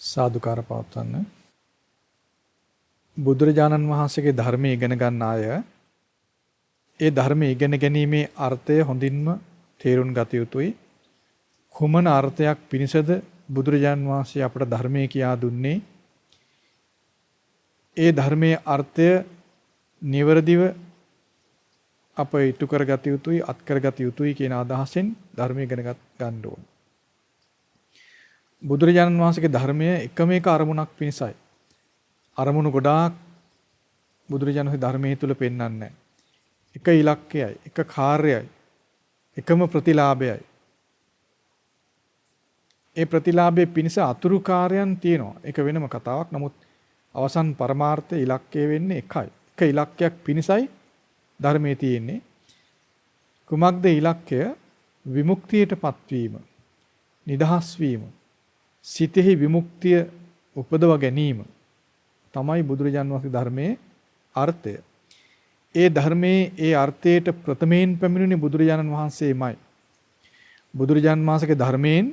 සාදුකාර පවත්වන්න. බුදුරජාණන් වහන්සේගේ ධර්මයේ ඉගෙන ගන්න අය ඒ ධර්මයේ ඉගෙන ගැනීමේ අර්ථය හොඳින්ම තේරුම් ගත යුතුයි. කුමන අර්ථයක් පිණිසද බුදුරජාණන් වහන්සේ අපට ධර්මයේ කියා දුන්නේ? ඒ ධර්මයේ අර්ථය නිවැරදිව අප ඉටු කරගත යුතුයි, අත් කරගත යුතුයි කියන අදහසෙන් ධර්මයේ ඉගෙන ගන්න ඕන. බුදුරජාණන් වහන්සේගේ ධර්මය එකම එක අරමුණක් පිණිසයි. අරමුණු ගොඩාක් බුදුරජාණන් වහන්සේ ධර්මයේ තුල පෙන්වන්නේ නැහැ. එක ඉලක්කයයි, එක කාර්යයයි, එකම ප්‍රතිලාභයයි. ඒ ප්‍රතිලාභයේ පිණිස අතුරු කාර්යයන් තියෙනවා. ඒක වෙනම කතාවක්. නමුත් අවසන් පරමාර්ථ ඉලක්කය වෙන්නේ එකයි. එක ඉලක්කයක් පිණිසයි ධර්මයේ තියෙන්නේ. කුමක්ද ඉලක්කය? විමුක්තියටපත් වීම, නිදහස් වීම, සිතෙහි විමුක්තිය උපදව ගැනීම තමයි බුදුරජාණන් වහන්සේගේ ධර්මයේ අර්ථය. ඒ ධර්මයේ ඒ අර්ථයට ප්‍රථමයෙන් පැමිණුනේ බුදුරජාණන් වහන්සේමයි. බුදුරජාණන් වහන්සේගේ ධර්මයෙන්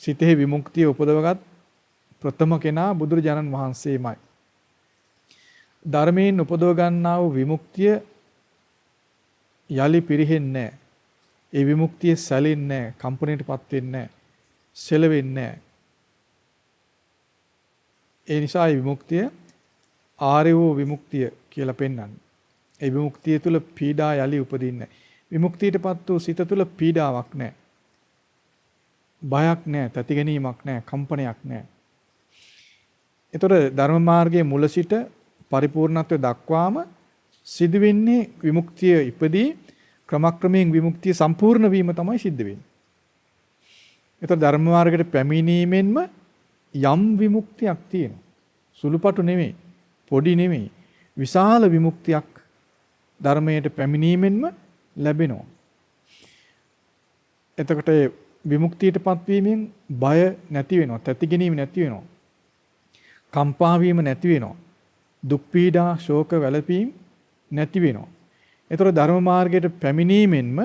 සිතෙහි විමුක්තිය උපදවගත් ප්‍රථම කෙනා බුදුරජාණන් වහන්සේමයි. ධර්මයෙන් උපදව ගන්නා වූ විමුක්තිය යලි පිරෙන්නේ නැහැ. ඒ විමුක්තිය සැලෙන්නේ නැහැ, කම්පණයටපත් වෙන්නේ නැහැ, සෙලවෙන්නේ නැහැ. ඒ නිසා මේ විමුක්තිය ආර්ය වූ විමුක්තිය කියලා පෙන්වන්නේ. ඒ විමුක්තිය තුල පීඩා යලි උපදින්නේ නැහැ. විමුක්තියටපත් වූ සිත තුල පීඩාවක් නැහැ. බයක් නැහැ, තති ගැනීමක් නැහැ, කම්පනයක් නැහැ. ඒතර ධර්ම මාර්ගයේ මුල සිට පරිපූර්ණත්වයට දක්වාම සිදුවෙන්නේ විමුක්තිය ඉපදී ක්‍රමක්‍රමයෙන් විමුක්තිය සම්පූර්ණ වීම තමයි සිද්ධ වෙන්නේ. ඒතර ධර්ම මාර්ගයට පැමිණීමෙන්ම යම් විමුක්තියක් තියෙනවා. සුළුපටු නෙමෙයි, පොඩි නෙමෙයි, විශාල විමුක්තියක් ධර්මයට පැමිණීමෙන්ම ලැබෙනවා. එතකොට විමුක්තියටපත් වීමෙන් බය නැති වෙනවා, තැති ගැනීම නැති වෙනවා, කම්පා වීම නැති වෙනවා, දුක් පීඩා ශෝක වැළපීම් නැති වෙනවා. ඒතර ධර්ම මාර්ගයට පැමිණීමෙන්ම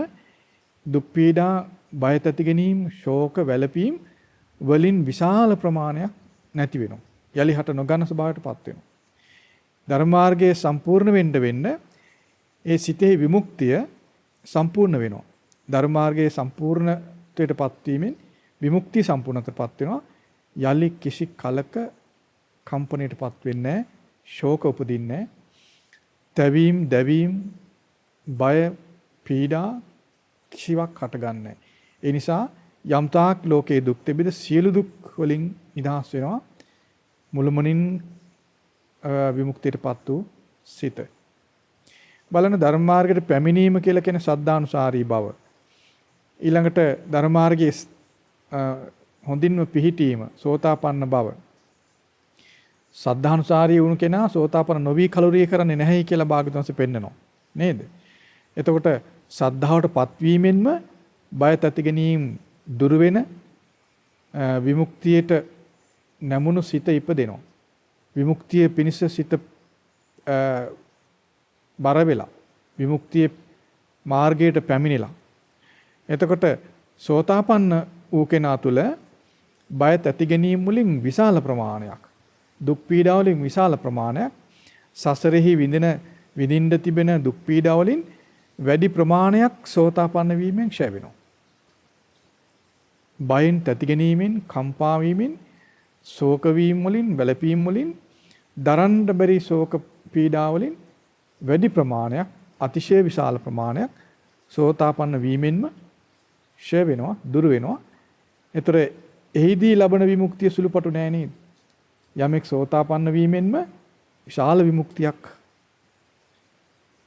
දුක් පීඩා බය තැති ගැනීම ශෝක වැළපීම් වලින් විශාල ප්‍රමාණයක් නැති වෙනවා. යලි හට නොගන්න ස්වභාවයටපත් වෙනවා. ධර්ම මාර්ගයේ සම්පූර්ණ වෙන්න ඒ සිතේ විමුක්තිය සම්පූර්ණ වෙනවා. ධර්ම මාර්ගයේ සම්පූර්ණත්වයටපත් වීමෙන් විමුක්තිය සම්පූර්ණත්වයටපත් වෙනවා. යලි කිසි කලක කම්පණයටපත් වෙන්නේ නැහැ, ශෝක උපදින්නේ නැහැ, තැවීම් දැවීම් බය පීඩා කිසිවක් හටගන්නේ නැහැ. ඒ නිසා යම්තාක් ලෝකයේ දුක් තිබෙද සියලු දුක් වලින් නිදහස් වෙනවා මුළුමනින් විමුක්තියටපත් වූ සිත. බලන ධර්ම මාර්ගයට පැමිණීම කියලා කියන සද්ධානුසාරී බව. ඊළඟට ධර්ම මාර්ගයේ හොඳින්ම පිහිටීම සෝතාපන්න බව. සද්ධානුසාරී වුණු කෙනා සෝතාපන්න නොවි කලුරිය කරන්නේ නැහැයි කියලා භාග්‍යවතුන් වහන්සේ පෙන්නනවා. නේද? එතකොට සද්ධාවටපත් වීමෙන්ම බය තැති ගැනීම දුර වෙන විමුක්තියට නැමුණු සිත ඉපදෙනවා. විමුක්තිය පිණිස සිත බර වෙලා විමුක්තිය මාර්ගයට පැමිණිලා. එතකොට සෝතාපන්න වූ කෙනා තුළ බය තැති ගැනීම වලින් විශාල ප්‍රමාණයක්, දුක් පීඩා වලින් විශාල ප්‍රමාණයක්, සසරෙහි විඳින්න තිබෙන දුක් පීඩා වලින් වැඩි ප්‍රමාණයක් සෝතාපන්න වීමෙන් ක්ෂය වෙනවා. බයෙන් තැති ගැනීමෙන්, කම්පා වීමෙන්, ශෝක වීම වලින්, වැළපීම් වලින්, දරන්න බැරි ශෝක පීඩා වලින් වැඩි ප්‍රමාණයක්, අතිශය විශාල ප්‍රමාණයක් සෝතාපන්න වීමෙන්ම ක්ෂය වෙනවා, දුර වෙනවා. ඒතර එහිදී ලබන විමුක්තිය සුළුපටු නෑ නේද? යමෙක් සෝතාපන්න වීමෙන්ම විශාල විමුක්තියක්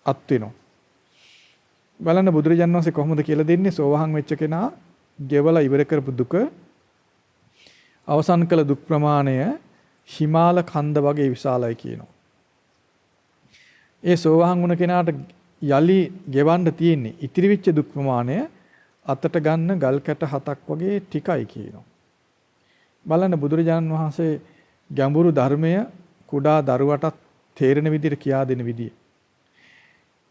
අත් වෙනවා. බලන්න බුදුරජාණන් වහන්සේ කොහොමද කියලා දෙන්නේ? සෝවහන් වෙච්ච කෙනා ගෙවලා ඉවර කරපු දුක අවසන් කළ දුක් ප්‍රමාණය හිමාල කන්ද වගේ විශාලයි කියනවා. ඒ සෝවහන් වුණ කෙනාට යලි ගෙවන්න තියෙන්නේ ඉතිරි වෙච්ච දුක් ප්‍රමාණය අතට ගන්න ගල් කැට 7ක් වගේ ටිකයි කියනවා. බලන්න බුදුරජාණන් වහන්සේ ගැඹුරු ධර්මය කුඩා දරුවටත් තේරෙන විදිහට කියා දෙන විදිය.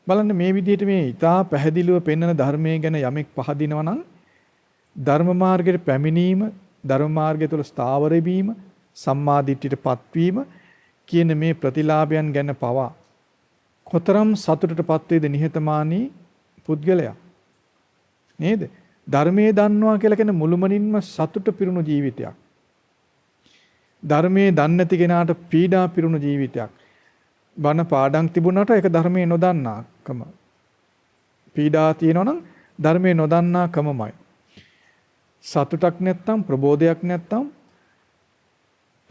බලන්න මේ විදිහට මේ ඊටා පැහැදිලිව පෙන්වන ධර්මයේ ගැන යමෙක් පහදිනවා නම් ධර්ම මාර්ගයට පැමිණීම ධර්ම මාර්ගය තුළ ස්ථාවර වීම, සම්මා දිට්ඨියටපත් වීම කියන මේ ප්‍රතිලාභයන් ගැන පවා කොතරම් සතුටටපත් වේද නිහතමානී පුද්ගලයා. නේද? ධර්මයේ දන්නවා කියලා කියන මුළුමනින්ම සතුට පිරුණු ජීවිතයක්. ධර්මයේ දන්නේ නැති කෙනාට පීඩා පිරුණු ජීවිතයක්. බණ පාඩම් තිබුණාට ඒක ධර්මයේ නොදන්නාකම. පීඩා තියෙනවා නම් ධර්මයේ නොදන්නාකමමයි. සතුටක් නැත්තම් ප්‍රබෝධයක් නැත්තම්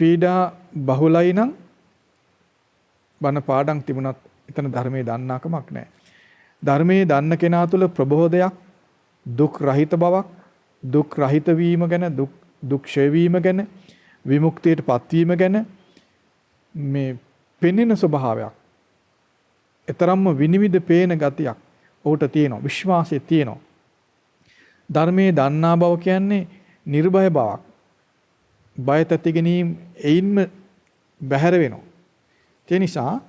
පීඩා බහුලයි නම් බණ පාඩම් තිබුණත් එතන ධර්මයේ දන්නාකමක් නැහැ. ධර්මයේ දන්න කෙනා තුළ ප්‍රබෝධයක්, දුක් රහිත බවක්, දුක් රහිත වීම ගැන, දුක් ක්ෂය වීම ගැන, විමුක්තියටපත් වීම ගැන මේ පෙනෙන ස්වභාවයක්. ඊතරම්ම විනිවිද පේන ගතියක් ඔහුට තියෙනවා, විශ්වාසය තියෙනවා. ධර්මයේ දන්නා බව කියන්නේ නිර්භය බවක්. බය තැති ගැනීම එයින්ම බැහැර වෙනවා. ඒ නිසා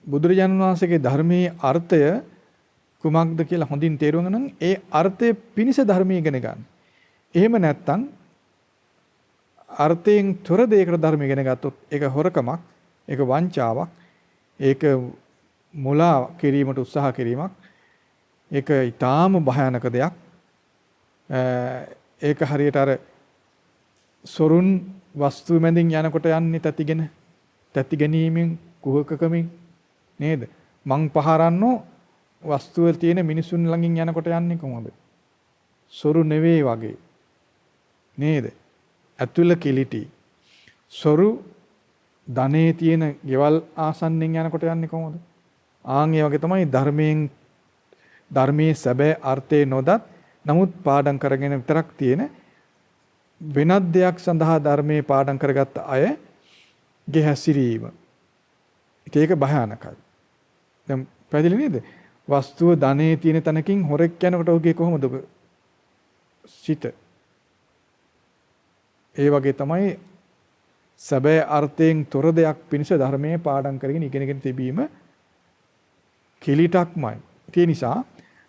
බුදුරජාණන් වහන්සේගේ ධර්මයේ අර්ථය කුමක්ද කියලා හොඳින් තේරුම් ගන්න ඒ අර්ථය පිණිස ධර්මයේ ඉගෙන ගන්න. එහෙම නැත්නම් අර්ථයෙන් තොර දෙයකට ධර්ම ඉගෙන ගත්තොත් ඒක හොරකමක්, ඒක වංචාවක්, ඒක මුලා කිරීමට උත්සාහ කිරීමක්, ඒක ඊටාම භයානක දෙයක්. ඒක හරියට අර සොරුන් වස්තු මැදින් යනකොට යන්නේ තැති ගැනීමෙන් කුහකකමින් නේද? මං පහරන්නෝ වස්තුව තියෙන මිනිසුන් ළඟින් යනකොට යන්නේ කොහොමද? සොරු නෙවෙයි වගේ නේද? ඇතුළ කිලිටි. සොරු ධනේ තියෙන ගෙවල් ආසන්නෙන් යනකොට යන්නේ කොහොමද? ආන් ඒ වගේ තමයි ධර්මයේ සැබෑ අර්ථය නොදත් නමුත් පාඩම් කරගෙන විතරක් තියෙන වෙනත් දෙයක් සඳහා ධර්මයේ පාඩම් කරගත්ත අයගේ හැසිරීම. ඒක භයානකයි. දැන් පැහැදිලි නේද? වස්තුව ධනේ තියෙන තැනකින් හොරෙක් යනකොට ඔහුගේ කොහොමද සිත? ඒ වගේ තමයි සැබෑ අර්ථයෙන් තොර දෙයක් පිණිස ධර්මයේ පාඩම් කරගෙන ඉගෙනගෙන තිබීම කිලිටක්මයි. ඒ නිසා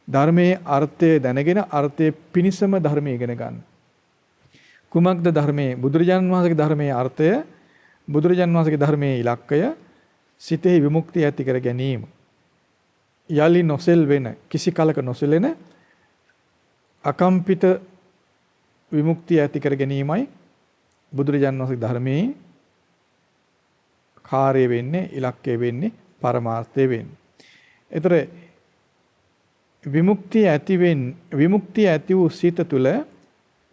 ධර්මයේ අර්ථය දැනගෙන අර්ථයේ පිණිසම ධර්මය ඉගෙන ගන්න. කුමක්ද ධර්මයේ? බුදුරජාණන් වහන්සේගේ ධර්මයේ අර්ථය, බුදුරජාණන් වහන්සේගේ ධර්මයේ ඉලක්කය සිතෙහි විමුක්තිය ඇති කර ගැනීම. යලි නොසෙල් වෙන, කිසි කලක නොසෙලෙන අකම්පිත විමුක්තිය ඇති කර ගැනීමයි බුදුරජාණන් වහන්සේගේ ධර්මයේ කාර්ය වෙන්නේ, ඉලක්කය වෙන්නේ, පරමාර්ථය වෙන්නේ. ඒතර විමුක්තිය ඇති වූ සිත තුළ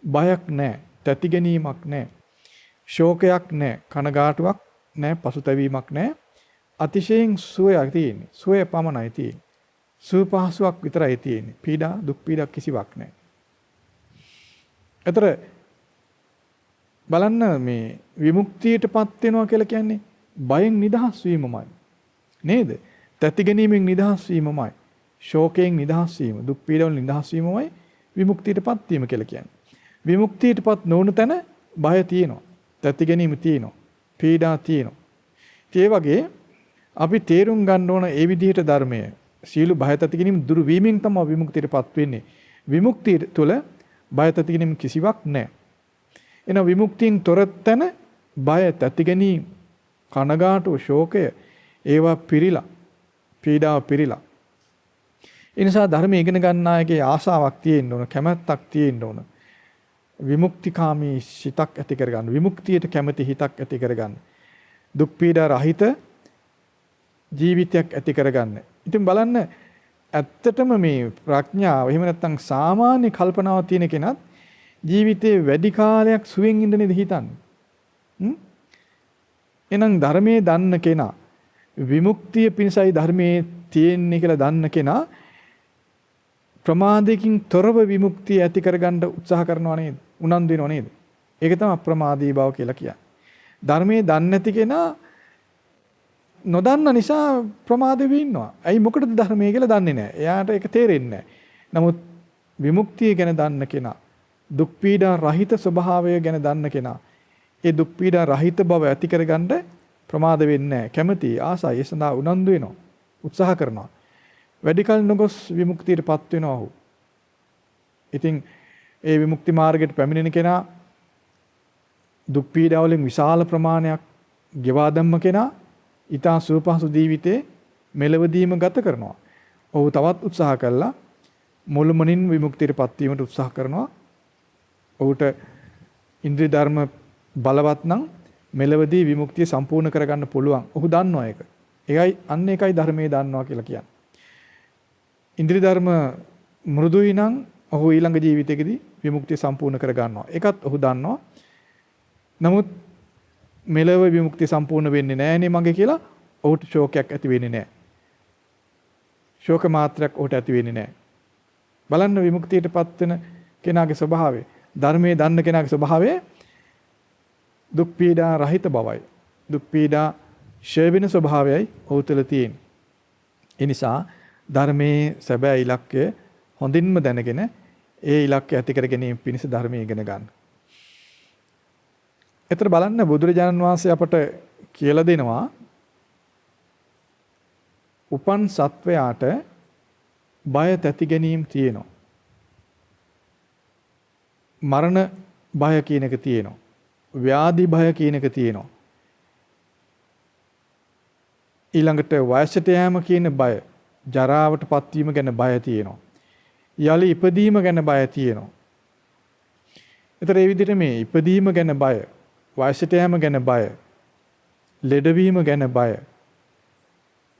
බයක් නැහැ, තැති ගැනීමක් නැහැ, ශෝකයක් නැහැ, කනගාටුවක් නැහැ, පසුතැවීමක් නැහැ. අතිශයින් සුවයක් තියෙන්නේ. සුවය පමණයි තියෙන්නේ. සුව පහසුවක් විතරයි තියෙන්නේ. පීඩා, දුක් පීඩා කිසිවක් නැහැ. ඒතර බලන්න මේ විමුක්තියටපත් වෙනවා කියලා කියන්නේ බයෙන් නිදහස් වීමමයි. නේද? තැති ගැනීමෙන් නිදහස් වීමමයි. ශෝකයෙන් නිදහස් වීම, දුක් පීඩාවලින් නිදහස් වීමමයි විමුක්තියටපත් වීම කියලා කියන්නේ. විමුක්තියටපත් නොවන තැන බය තියෙනවා. තැති ගැනීම තියෙනවා. පීඩා තියෙනවා. ඒ වගේ අපි තේරුම් ගන්න ඕන ඒ විදිහට ධර්මය සීල බය තැති ගැනීම දුරු වීමෙන් තමයි විමුක්තියටපත් වෙන්නේ. විමුක්තිය තුළ බය තැති ගැනීම කිසිවක් නැහැ. එන විමුක්තියෙන් තොර තැන බය තැති ගැනීම, කනගාටුව, ශෝකය ඒවා පිරීලා, පීඩාව පිරීලා. ඒ නිසා ධර්මය ඉගෙන ගන්න අයගේ ආසාවක් තියෙන්න ඕන, කැමැත්තක් තියෙන්න ඕන. විමුක්තිකාමී සිතක් ඇති කරගන්න, විමුක්තියට කැමැති හිතක් ඇති කරගන්න. දුක් පීඩා රහිත ජීවිතයක් ඇති කරගන්න. ඉතින් බලන්න ඇත්තටම මේ ප්‍රඥාව එහෙම නැත්නම් සාමාන්‍ය කල්පනාවක් තියෙන කෙනත් ජීවිතේ වැඩි කාලයක් සුවෙන් ඉන්න නේද හිතන්නේ. එහෙනම් ධර්මයේ දන්න කෙනා, විමුක්තිය පිණිසයි ධර්මයේ තියෙන්නේ කියලා දන්න කෙනා ප්‍රමාදයෙන් තොරව විමුක්තිය ඇති කරගන්න උත්සාහ කරනවා නේද? උනන්දු වෙනව නේද? ඒක තමයි අප්‍රමාදී බව කියලා කියන්නේ. ධර්මයේ දන්නේ නැති කෙනා නොදන්න නිසා ප්‍රමාද වෙ ඉන්නවා. ඇයි මොකටද ධර්මයේ කියලා දන්නේ නැහැ. එයාට ඒක තේරෙන්නේ නැහැ. නමුත් විමුක්තිය ගැන දන්න කෙනා, දුක් පීඩා රහිත ස්වභාවය ගැන දන්න කෙනා, ඒ දුක් පීඩා රහිත බව ඇති කරගන්න ප්‍රමාද වෙන්නේ නැහැ. කැමැති, ආසයි, ඒ සඳහා උනන්දු වෙනවා. උත්සාහ කරනවා. වැඩි කල නොගොස් විමුක්තියටපත් වෙනවා ඔහු. ඉතින් ඒ විමුක්ති මාර්ගයට පැමිණෙන කෙනා දුක් පීඩා වලින් විශාල ප්‍රමාණයක් ගෙවා දැම්ම කෙනා ඊට සුවපහසු ජීවිතේ මෙලවදීම ගත කරනවා. ඔහු තවත් උත්සාහ කළා මුළුමනින් විමුක්තියටපත් වීමට උත්සාහ කරනවා. ඔහුට ඉන්ද්‍රිය ධර්ම බලවත් නම් මෙලවදී විමුක්තිය සම්පූර්ණ කරගන්න පුළුවන්. ඔහු දන්නවා ඒක. ඒකයි ධර්මයේ දන්නවා කියලා කියන්නේ. ඉන්ද්‍රිය ධර්ම මෘදුයි නම් ඔහු ඊළඟ ජීවිතයකදී විමුක්තිය සම්පූර්ණ කරගන්නවා. ඒකත් ඔහු දන්නවා. නමුත් මෙලව විමුක්තිය සම්පූර්ණ වෙන්නේ නැහනේ මගේ කියලා ඔහුට ශෝකයක් ඇති වෙන්නේ නැහැ. ශෝක මාත්‍රයක් ඔහුට ඇති වෙන්නේ නැහැ. බලන්න විමුක්තියටපත් වෙන කෙනාගේ ස්වභාවය, ධර්මයේ දන්න කෙනාගේ ස්වභාවය දුක් පීඩා රහිත බවයි. දුක් පීඩා ෂය වෙන ස්වභාවයයි ඔහු තුළ තියෙන්නේ. ඒ නිසා ධර්මයේ සැබෑ ඉලක්කය හොඳින්ම දැනගෙන ඒ ඉලක්කය ඇති කර ගැනීම පිණිස ධර්මය ඉගෙන ගන්න. එතන බලන්න බුදුරජාණන් වහන්සේ අපට කියලා දෙනවා උපන් සත්වයාට බය තැති ගැනීම තියෙනවා. මරණ බය කියන එක තියෙනවා. ව්‍යාධි බය කියන එක තියෙනවා. ඊළඟට වයසට යෑම කියන බය, ජරාවටපත් වීම ගැන බය තියෙනවා. යලි ඉපදීම ගැන බය තියෙනවා. ඒතර ඒ විදිහට මේ ඉපදීම ගැන බය, වයසට යෑම ගැන බය, ලෙඩවීම ගැන බය,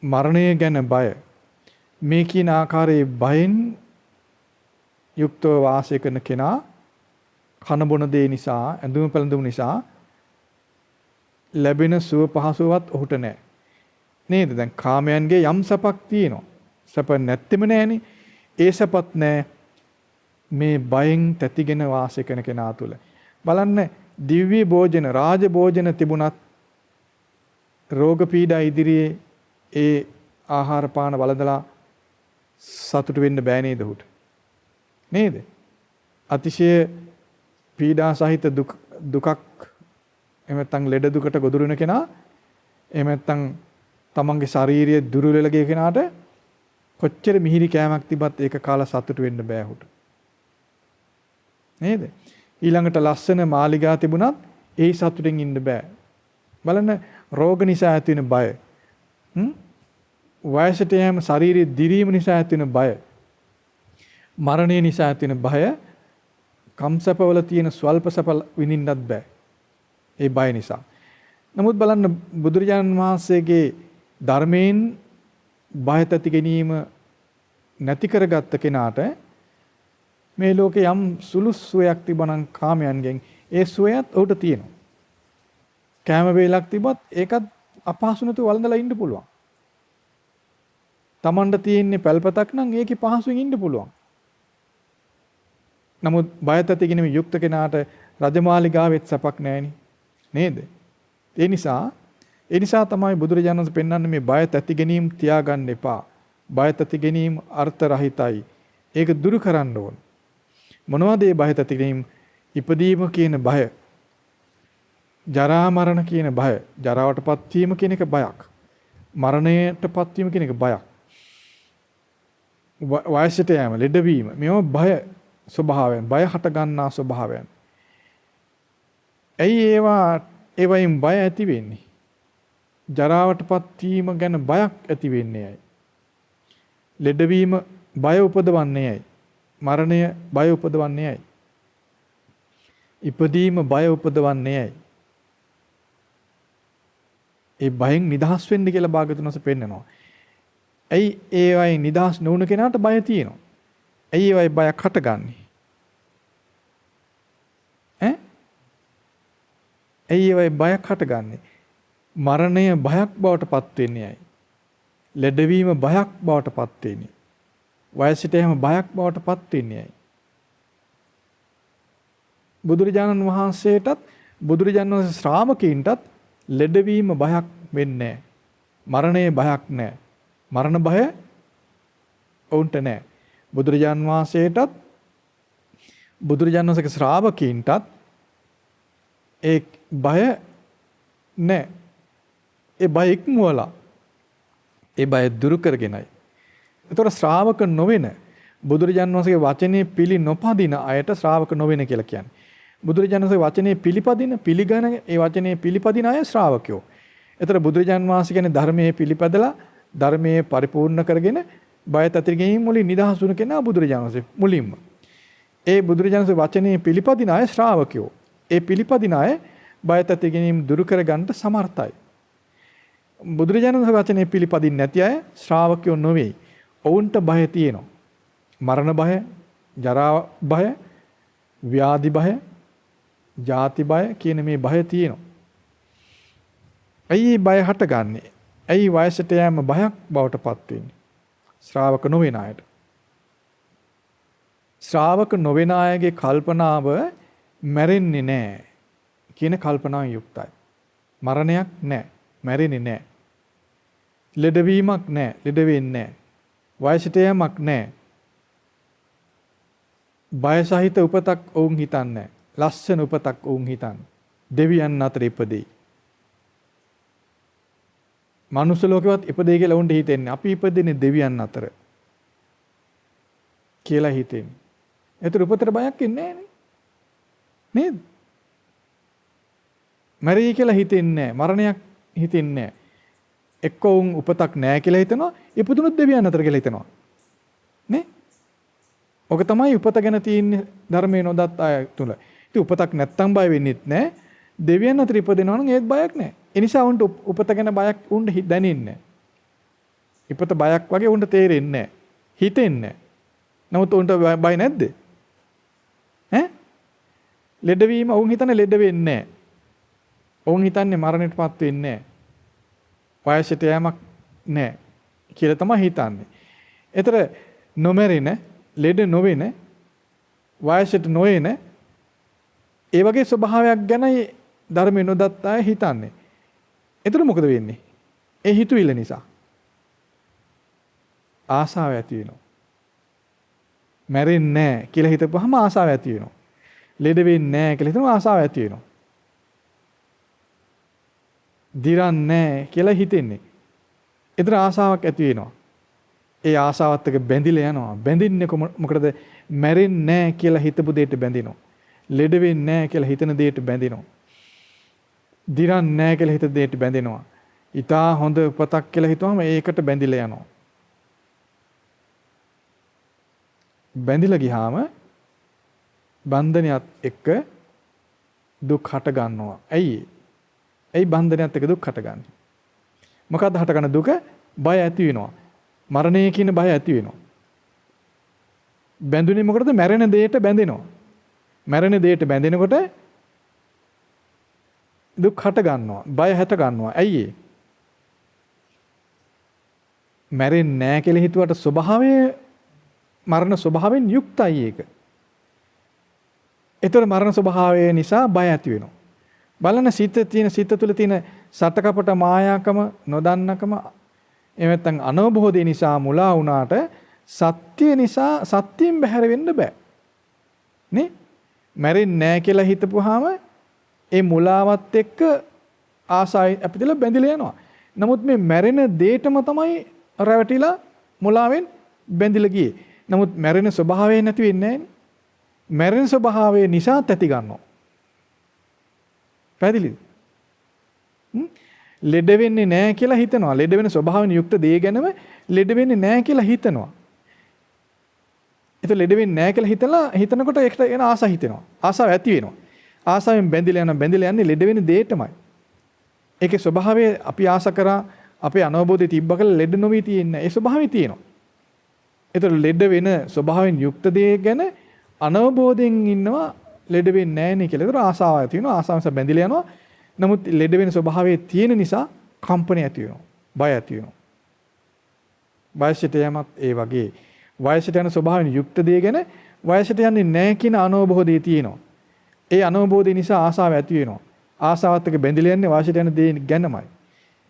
මරණය ගැන බය, මේ කියන ආකාරයේ බයෙන් යුක්තව වාසය කරන කෙනා කන බොන දේ නිසා, ඇඳුම පැළඳුම නිසා ලැබෙන සුව පහසුවත් ඔහුට නැහැ. නේද? දැන් කාමයන්ගේ යම් සපක් තියෙනවා. සප නැත්තෙම නැහනේ. ඒ සපත් නැහැ. මේ බයෙන් තැතිගෙන වාසය කරන කෙනා තුල. බලන්න දිව්‍ය භෝජන, රාජ භෝජන තිබුණත් රෝග පීඩා ඉදිරියේ ඒ ආහාර පාන වළඳලා සතුට වෙන්න බෑ නේද උට? නේද? අතිශය පීඩා සහිත දුකක් එහෙම නැත්නම් ලෙඩ දුකට ගොදුරු වෙන කෙනා, එහෙම නැත්නම් තමන්ගේ ශාරීරිය දුර්වල ගිය කෙනාට කොච්චර මිහිරි කෑමක් තිබ්බත් ඒක කාලා සතුට වෙන්න බෑ උට. නේද? ඊළඟට ලස්සන මාලිගා තිබුණත් ඒ සතුටින් ඉන්න බෑ. බලන්න රෝග නිසා ඇති වෙන බය. වයසට යෑම, ශාරීරික දිරීම නිසා ඇති වෙන බය. මරණය නිසා ඇති වෙන බය. කම්සපවල තියෙන ස්වල්ප සප විඳින්නත් බෑ. ඒ බය නිසා. නමුත් බලන්න බුදුරජාණන් වහන්සේගේ ධර්මයෙන් බය තැති ගැනීම නැති කරගත්ත කෙනාට මේ ලෝකේ යම් සුළු සුවයක් තිබුණනම් කාමයන්ගෙන් ඒ සුවයත් ඔහුට තියෙනවා. කැම වේලක් තිබ්බත් ඒකත් අපහසු නැතුව වළඳලා ඉන්න පුළුවන්. Tamanට තියෙන්නේ පැල්පතක් නම් ඒකේ පහසුවෙන් ඉන්න පුළුවන්. නමුත් බය තැති ගැනීම යුක්ත කෙනාට රජමාලිගාවෙත් සපක් නැහෙනි. නේද? ඒ නිසා තමයි බුදුරජාණන් වහන්සේ පෙන්වන්නේ මේ බය තැති ගැනීම තියාගන්න එපා. බය තැති ගැනීම අර්ථ රහිතයි. ඒක දුරු කරන්න ඕන. මොනවද මේ බය තැති ගැනීම? ඉපදීම කියන බය, ජරා මරණ කියන බය, ජරාවටපත් වීම කියන එක බයක්, මරණයටපත් වීම කියන එක බයක්, වයසට යෑම, ලෙඩවීම, මේවා බය ස්වභාවයන්, බය හට ගන්නා ස්වභාවයන්. ඇයි ඒවයින් බය ඇති වෙන්නේ? ජරාවටපත් වීම ගැන බයක් ඇති වෙන්නේ ඇයි? ලෙඩවීම බය උපදවන්නේ ඇයි? මරණය බය උපදවන්නේ ඇයි? ඉපදීම බය උපදවන්නේ ඇයි? ඒ බයෙන් නිදහස් වෙන්න කියලා භාගතුන් වහන්සේ පෙන්නනවා. ඇයි ඒවයි නිදහස් නොවුන කෙනාට බය තියෙනවා? ඇයි ඒවයි බයක් හටගන්නේ? ඇයි ඒවයි බයක් හටගන්නේ? මරණය බයක් බවට පත් වෙන්නේ ඇයි? ලෙඩවීම බයක් බවට පත් වෙන්නේ. වයසට යෑම බයක් බවට පත් වෙන්නේ ඇයි? බුදුරජාණන් වහන්සේටත් බුදුරජාණන් වහන්සේ ශ්‍රාවකීන්ටත් ලෙඩවීම බයක් වෙන්නේ නැහැ. මරණය බයක් නැහැ. මරණ බය ඔවුන්ට නැහැ. බුදුරජාණන් වහන්සේටත් බුදුරජාණන් වහන්සේගේ ශ්‍රාවකීන්ටත් ඒ බය නැහැ. ඒ බය ඉක්මවලා ඒ බය දුරු කරගෙනයි. ඒතර ශ්‍රාවක නොවන බුදුරජාණන් වහන්සේගේ වචනේ පිළි නොපදින අයට ශ්‍රාවක නොවන කියලා කියන්නේ. බුදුරජාණන්සේ වචනේ පිළිපදින පිළිගන ඒ වචනේ පිළිපදින අය ශ්‍රාවකයෝ. ඒතර බුදුරජාණන් වහන්සේ කියන්නේ ධර්මයේ පිළිපදලා ධර්මයේ පරිපූර්ණ කරගෙන බය තත්ත්වෙ ගෙයින් මුලින් නිදහස් වුණ කෙනා බුදුරජාණන් වහන්සේ මුලින්ම. ඒ බුදුරජාණන් වහන්සේ වචනේ පිළිපදින අය ශ්‍රාවකයෝ. ඒ පිළිපදින අය බය තත්ත්වෙ ගෙයින් දුරු කර ගන්නට සමර්ථයි. බුදුරජාණන් වහන්සේ වචනේ පිළිපදින්නේ නැති අය ශ්‍රාවකයෝ නොවේ. ඔවුන්ට බය තියෙනවා. මරණ බය, ජරා බය, ව්‍යාධි බය, ජාති බය කියන මේ බය තියෙනවා. ඇයි බය හටගන්නේ? ඇයි වයසට යෑම බයක් බවට පත් වෙන්නේ? ශ්‍රාවක නොවන අයට. ශ්‍රාවක නොවන අයගේ කල්පනාව මැරෙන්නේ නැහැ කියන කල්පනාවෙන් යුක්තයි. මරණයක් නැහැ, මැරෙන්නේ නැහැ. ලෙඩවීමක් නැහැ, ලෙඩ වෙන්නේ නැහැ. වයසට යෑමක් නැහැ. බය සහිත උපතක් ඔවුන් හිතන්නේ. ලස්සන උපතක් ඔවුන් හිතන්නේ. දෙවියන් අතර ඉපදෙයි. මනුස්ස ලෝකෙවත් ඉපදෙයි කියලා උන්ට හිතෙන්නේ. අපි ඉපදෙන්නේ දෙවියන් අතර කියලා හිතෙන්නේ. ඒතර උපතට බයක් එන්නේ නැහැ නේද? මරයි කියලා හිතෙන්නේ නැහැ. මරණයක් හිතෙන්නේ නැහැ. එක්ක උන් උපතක් නැහැ කියලා හිතනවා. ඉපදුනොත් දෙවියන් අතර කියලා හිතනවා. නේ? ඔක තමයි උපත ගැන තියෙන ධර්මයේ නොදත් අය තුල. ඉතින් උපතක් නැත්තම් බය වෙන්නෙත් නැහැ. දෙවියන් අතර ඉපදෙනවා නම් ඒත් බයක් නැහැ. ඒ නිසා උන්ට උපත ගැන බයක් උන්ට දැනෙන්නේ නැහැ. ඉපත බයක් වගේ උන්ට තේරෙන්නේ නැහැ. හිතෙන්නේ නැහැ. නමුත් උන්ට බය නැද්ද? ඈ? ලෙඩවීම උන් හිතන්නේ ලෙඩ වෙන්නේ නැහැ. උන් හිතන්නේ මරණයටපත් වෙන්නේ නැහැ. වයසට යෑමක් නැහැ කියලා තමයි හිතන්නේ. ඒතර නොමැරෙන, ලෙඩ නොවෙන, වයසට නොයන ඒ වගේ ස්වභාවයක් ගැනයි ධර්මයේ නොදත් අය හිතන්නේ. එතන මොකද වෙන්නේ? ඒ හිතුවිල්ල නිසා ආසාව ඇති වෙනවා. මැරෙන්නේ නැහැ කියලා හිතපුවාම ආසාව ඇති වෙනවා. ලෙඩ වෙන්නේ නැහැ කියලා හිතනවා ආසාව ඇති වෙනවා. දිරන්නේ නැහැ කියලා හිතෙන්නේ. ඒතර ආසාවක් ඇති වෙනවා. ඒ ආසාවත් එක්ක බැඳිලා යනවා. බැඳින්නේ මොකටද? මැරෙන්නේ නැහැ කියලා හිතපු දෙයට බැඳිනවා. ලෙඩ වෙන්නේ නැහැ කියලා හිතන දෙයට බැඳිනවා. දිරන්නේ නැහැ කියලා හිත දෙයට බැඳෙනවා. ඊටා හොඳ උපතක් කියලා හිතුවම ඒකට බැඳිලා යනවා. බැඳිලා ගියාම බන්ධනයත් එක්ක දුක් හට ගන්නවා. ඇයි? ඇයි බන්ධනයත් එක්ක දුක් හටගන්නේ? මොකද්ද හටගන්න දුක? බය ඇති වෙනවා. මරණය කියන බය ඇති වෙනවා. බැඳුනේ මොකටද? මැරෙන දෙයට බැඳෙනවා. මැරෙන දෙයට බැඳෙනකොට දුක් හට ගන්නවා. බය හට ගන්නවා. ඇයි ඒ? මැරෙන්නේ නැහැ කියලා හිතුවට ස්වභාවය මරණ ස්වභාවයෙන් යුක්තයි ඒක. ඒතර මරණ ස්වභාවය නිසා බය ඇති වෙනවා. බලන සිත තුළ තියෙන සතකපට මායාකම නොදන්නකම එහෙම නැත්නම් අනවබෝධය නිසා මුලා වුණාට සත්‍ය නිසා සත්‍යයෙන් බැහැර වෙන්න බෑ. නේ? මැරෙන්නේ නැහැ කියලා හිතපුවාම ඒ මුලාවත් එක්ක ආසයි අපිටලා බැඳිලා යනවා. නමුත් මේ මැරෙන දෙයටම තමයි රැවටිලා මුලාවෙන් බැඳිලා ගියේ. නමුත් මැරෙන ස්වභාවය නැති වෙන්නේ නැහැ. මැරෙන ස්වභාවය නිසා තැති ගන්නවා. පැහැදිලිද? ලෙඩ වෙන්නේ නැහැ කියලා හිතනවා. ලෙඩ වෙන ස්වභාවයෙන් යුක්ත දේ ගැනම ලෙඩ වෙන්නේ නැහැ කියලා හිතනවා. ඒක ලෙඩ වෙන්නේ නැහැ කියලා හිතනකොට ඒකට එන ආසාව හිතෙනවා. ආසාව ඇති වෙනවා. ආසාවෙන් බැඳිලා යන්නේ ලෙඩ වෙන දෙයටමයි. ඒකේ ස්වභාවය අපි ආස කරා අපේ අනවබෝධය තිබ්බ කියලා ලෙඩ නොවි තියෙන්නේ. ඒ ස්වභාවය තියෙනවා. ඒතර ලෙඩ වෙන ස්වභාවයෙන් යුක්ත දේ ගැන අනවබෝධයෙන් ඉන්නවා ලෙඩ වෙන්නේ නැහැ නේ කියලා. ඒතර ආසාව ඇති වෙනවා. ආසාවස බැඳිලා යනවා. නමුත් ලෙඩ වෙන ස්වභාවයේ තියෙන නිසා කම්පන ඇති වෙනවා. බය ඇති වෙනවා. වයසට යමත් ඒ වගේ වයසට යන ස්වභාවයෙන් යුක්ත දේ ගැන වයසට යන්නේ නැහැ කියන අනවබෝධය තියෙනවා. ඒ අනවබෝධය නිසා ආසාව ඇති වෙනවා. ආසාවත් එක්ක බැඳිලා යන්නේ වයසට යන දේ ගැනමයි.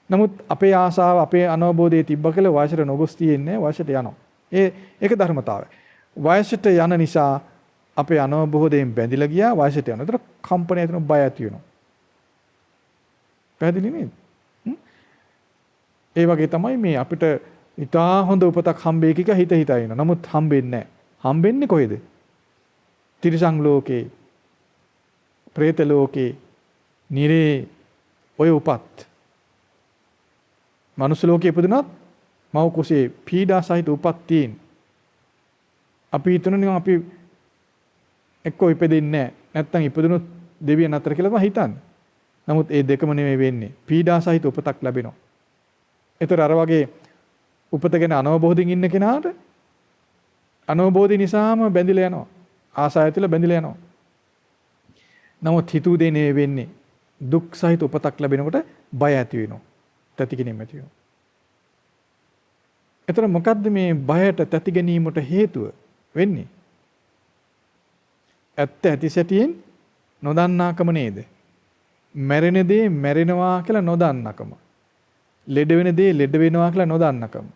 නමුත් අපේ ආසාව අපේ අනවබෝධයේ තිබ්බ කියලා වයසට නොගොස් තියෙන්නේ වයසට යනවා. ඒක ධර්මතාවය. වයසට යන නිසා අපේ අනවබෝධයෙන් බැඳිලා ගියා වයසට යනවා. ඒතර කම්පන ඇති වෙනවා, බය ඇති වෙනවා. පැහැදිලි නේද? ඒ වගේ තමයි මේ අපිට ඉතා හොඳ උපතක් හම්බෙයි කියලා හිතා ඉන්න. නමුත් හම්බෙන්නේ නැහැ. හම්බෙන්නේ කොහෙද? තිරිසන් ලෝකේ. പ്രേත ලෝකේ, නිරේ ඔය උපත්. මනුස්ස ලෝකේ ඉපදුනත් මව කුසේ පීඩා සහිත උපත් තියෙන. අපි හිතන්නේ අපි එක්කෝ ඉපදෙන්නේ නැහැ. නැත්තම් ඉපදුනොත් දෙවියන් අතර කියලා තමයි හිතන්නේ. නමුත් ඒ දෙකම නෙමෙයි වෙන්නේ. පීඩා සහිත උපතක් ලැබෙනවා. ඒතර අර වගේ උපත ගැන අනවබෝධින් ඉන්න කෙනාට අනවබෝධි නිසාම බැඳිලා යනවා. ආසාව ඇතිලා බැඳිලා යනවා. නමුත් හිතුව දේ නෙවෙයි වෙන්නේ. දුක් සහිත උපතක් ලැබෙනකොට බය ඇති වෙනවා. තැති ගැනීම ඇති වෙනවා. ඒතර මොකද්ද මේ බයට තැති ගැනීමට හේතුව වෙන්නේ? ඇත්ත ඇති සැටියෙන් නොදන්නාකම නේද? මැරෙන දේ මැරෙනවා කියලා නොදන්නකම. ලෙඩ වෙන දේ ලෙඩ වෙනවා කියලා නොදන්නකම.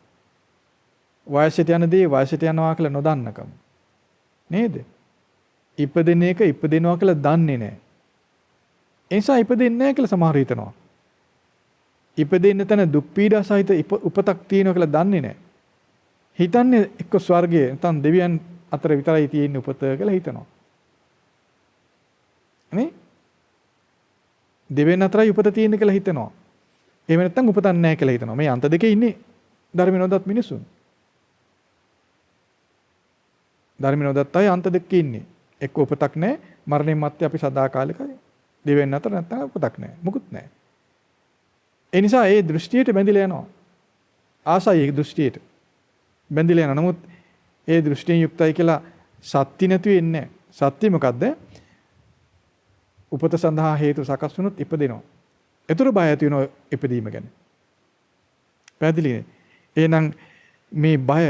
වයසට යන දේ වයසට යනවා කියලා නොදන්නකම. නේද? ඉපදෙන එක ඉපදෙනවා කියලා දන්නේ නැහැ. ඒ නිසා ඉපදෙන්නේ නැහැ කියලා සමහර හිතනවා. ඉපදෙන්න තැන දුක් පීඩා සහිත උපතක් තියෙනවා කියලා දන්නේ නැහැ. හිතන්නේ එක්ක ස්වර්ගයේ නැත්නම් දෙවියන් අතර විතරයි තියෙන උපත කියලා හිතනවා. නේ? දෙවියන් අතරයි උපත තියෙන කියලා හිතනවා. එහෙම නැත්නම් උපතක් නැහැ කියලා හිතනවා. මේ අන්ත දෙකේ ඉන්නේ ධර්ම නොදත් මිනිසුන්. ධර්ම නොදත් අය අන්ත දෙකේ ඉන්නේ. එක්ක උපතක් නැහැ, මරණයන් මැත්තේ අපි සදාකාලිකයි. දෙවියන් අතර නැත්නම් උපතක් නැහැ. මුකුත් නැහැ. ඒ නිසා ඒ දෘෂ්ටියට බැඳිලා යනවා. ආසයි ඒ දෘෂ්ටියට බැඳිලා යනවා. නමුත් ඒ දෘෂ්ටියෙන් යුක්තයි කියලා සත්‍ය නැති වෙන්නේ නැහැ. සත්‍ය මොකද්ද? උපත සඳහා හේතු සකස් වුණොත් ඉපදෙනවා. ඒතර බය ඇති වෙනවා ඉපදීම ගැන. පැහැදිලිනේ? එහෙනම් මේ බය,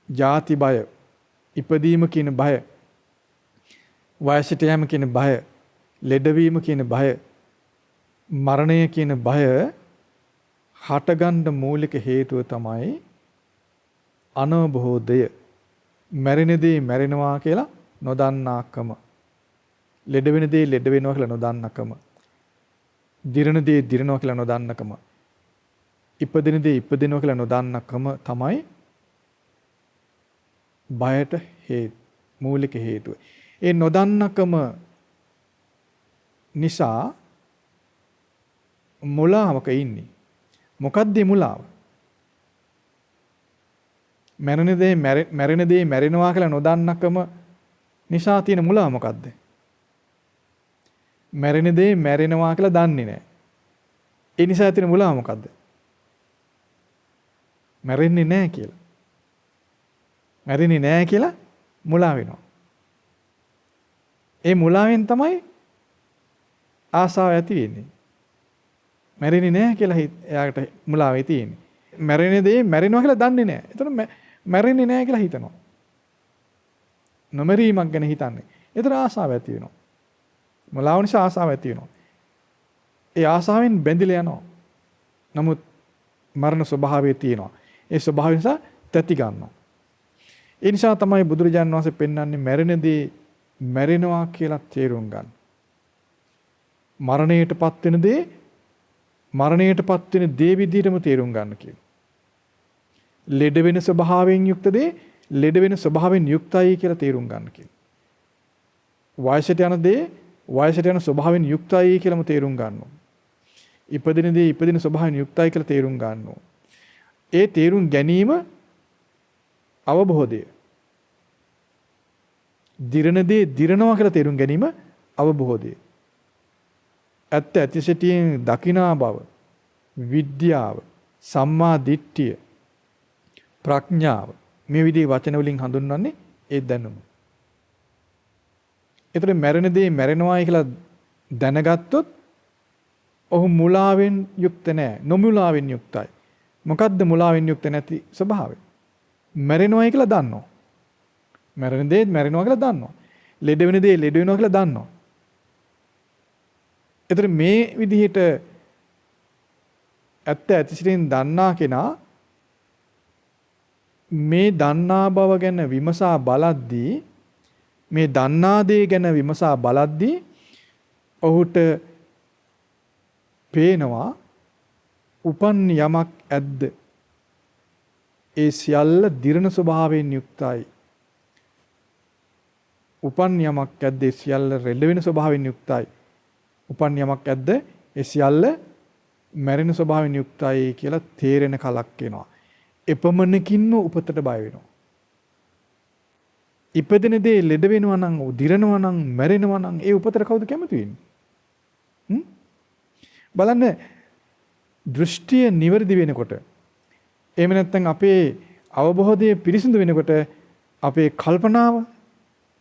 ජාති බය, ඉපදීම කියන බය, වයසට යෑම කියන බය, ලෙඩවීම කියන බය, මරණය කියන බය හටගන්න මූලික හේතුව තමයි අනවබෝධය. මැරෙන දේ මැරෙනවා කියලා නොදන්නාකම. ලෙඩ වෙන දේ ලෙඩ වෙනවා කියලා නොදන්නකම. දිරන දේ දිරනවා කියලා නොදන්නකම. ඉපදෙන දේ ඉපදෙනවා කියලා නොදන්නකම තමයි බයට මූලික හේතුව. ඒ නොදන්නකම නිසා මුලාවක ඉන්නේ. මොකක්ද මුලාව? මැරෙන දේ මැරෙනවා කියලා නොදන්නකම නිසා තියෙන මුලාව මොකද්ද? මැරෙන දේ මැරෙනවා කියලා දන්නේ නැහැ. ඒ නිසා තියෙන මුලාව මොකද්ද? මැරෙන්නේ නැහැ කියලා. මැරෙන්නේ නැහැ කියලා මුලා වෙනවා. ඒ මුලාවෙන් තමයි ආසාව ඇති වෙන්නේ. මැරෙන්නේ නැහැ කියලා එයාට මුලාවේ තියෙන්නේ. මැරෙන දේ මැරෙනවා කියලා දන්නේ නැහැ. ඒතර මැරෙන්නේ නැහැ කියලා හිතනවා. නොමරීමක් ගැන හිතන්නේ. ඒතර ආසාව ඇති වෙනවා. මුලාව නිසා ආසාව ඇති වෙනවා. ඒ ආසාවෙන් බැඳිලා යනවා. නමුත් මරණ ස්වභාවය තියෙනවා. ඒ ස්වභාවය නිසා තැති ගන්නවා. ඒ නිසා තමයි බුදුරජාණන් වහන්සේ පෙන්වන්නේ මැරෙන දේ මැරෙනවා කියලා තේරුම් ගන්න. මරණයටපත් වෙන දේ මරණයටපත් වෙන දේ විදිහටම තේරුම් ගන්න කියලා. ලෙඩ වෙන ස්වභාවයෙන් යුක්ත දේ ලෙඩ වෙන ස්වභාවයෙන් යුක්තයි කියලා තේරුම් ගන්න කියලා. වයසට යන දේ වයසට යන ස්වභාවයෙන් යුක්තයි කියලාම තේරුම් ගන්නවා. ඉපදින දේ ඉපදින ස්වභාවයෙන් යුක්තයි කියලා තේරුම් ගන්නවා. ඒ තේරුම් ගැනීම අවබෝධය. දිරන දේ දිරනවා කියලා තේරුම් ගැනීම අවබෝධය. ඇත්ත ඇතිසැටියෙන් දකිනා බව, විද්‍යාව, සම්මා දිට්ඨිය, ප්‍රඥාව මේ විදිහේ වචන වලින් හඳුන්වන්නේ ඒ දැනුම. ඒතර මැරෙන දේ මැරෙනවායි කියලා දැනගත්තොත් ඔහු මුලාවෙන් යුක්ත නැහැ. නොමුලාවෙන් යුක්තයි. මොකද්ද මුලාවෙන් යුක්ත නැති ස්වභාවය? මැරෙනවායි කියලා දන්නවා. මැරෙන දේ මැරෙනවා කියලා දන්නවා. ලෙඩ වෙන දේ ලෙඩ වෙනවා කියලා දන්නවා. ඒතර මේ විදිහට ඇත්ත ඇතිසිටින් දන්නා කෙනා මේ දන්නා බව ගැන විමසා බලද්දී මේ දන්නා දේ ගැන විමසා බලද්දී ඔහුට පේනවා උපන් යමක් ඇද්ද ඒ සියල්ල දිරණ ස්වභාවයෙන් යුක්තයි. උපන් යමක් ඇද්ද ඒ සියල්ල රැඳ වෙන ස්වභාවයෙන් යුක්තයි. උපන් යමක් ඇද්ද ඒ සියල්ල මැරෙන ස්වභාවයෙන් යුක්තයි කියලා තේරෙන කලක් එනවා. එපමණකින්ම උපතට බය වෙනවා. ඉපදෙන දේ ලෙඩ වෙනවා නම්, දිරනවා නම්, මැරෙනවා නම් ඒ උපතට කවුද කැමති වෙන්නේ? බලන්න දෘෂ්ටිය නිවැරදි වෙනකොට, එහෙම නැත්නම් අපේ අවබෝධය පිරිසිදු වෙනකොට අපේ කල්පනාව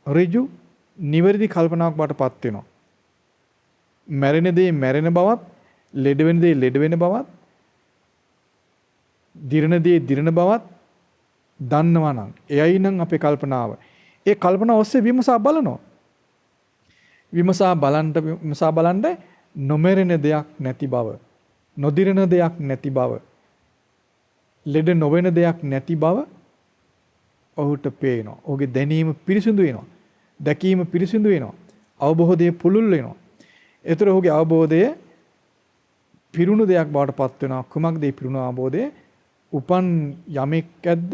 ඍජු නිවැරදි කල්පනාවක් බාටපත් වෙනවා. මැරෙන දේ මැරෙන බවත්, ලෙඩ වෙන දේ ලෙඩ වෙන බවත්, දිරන දේ දිරන බවත් දන්නවා නම් එයයි නම් අපේ කල්පනාව. ඒ කල්පනාව ඔස්සේ විමසා බලනවා. විමසා බලන්න නොමැරෙන දෙයක් නැති බව, නොදිරන දෙයක් නැති බව, ලෙඩ නොවන දෙයක් නැති බව ඔහුට පේනවා. ඔහුගේ දැනීම පිරිසිදු වෙනවා. දැකීම පිරිසිදු වෙනවා. අවබෝධය පුළුල් වෙනවා. ඒතර ඔහුගේ අවබෝධය පිරුණු දෙයක් බවට පත් වෙනවා. කුමක්ද මේ පිරුණු අවබෝධය? උපන් යමෙක් ඇද්ද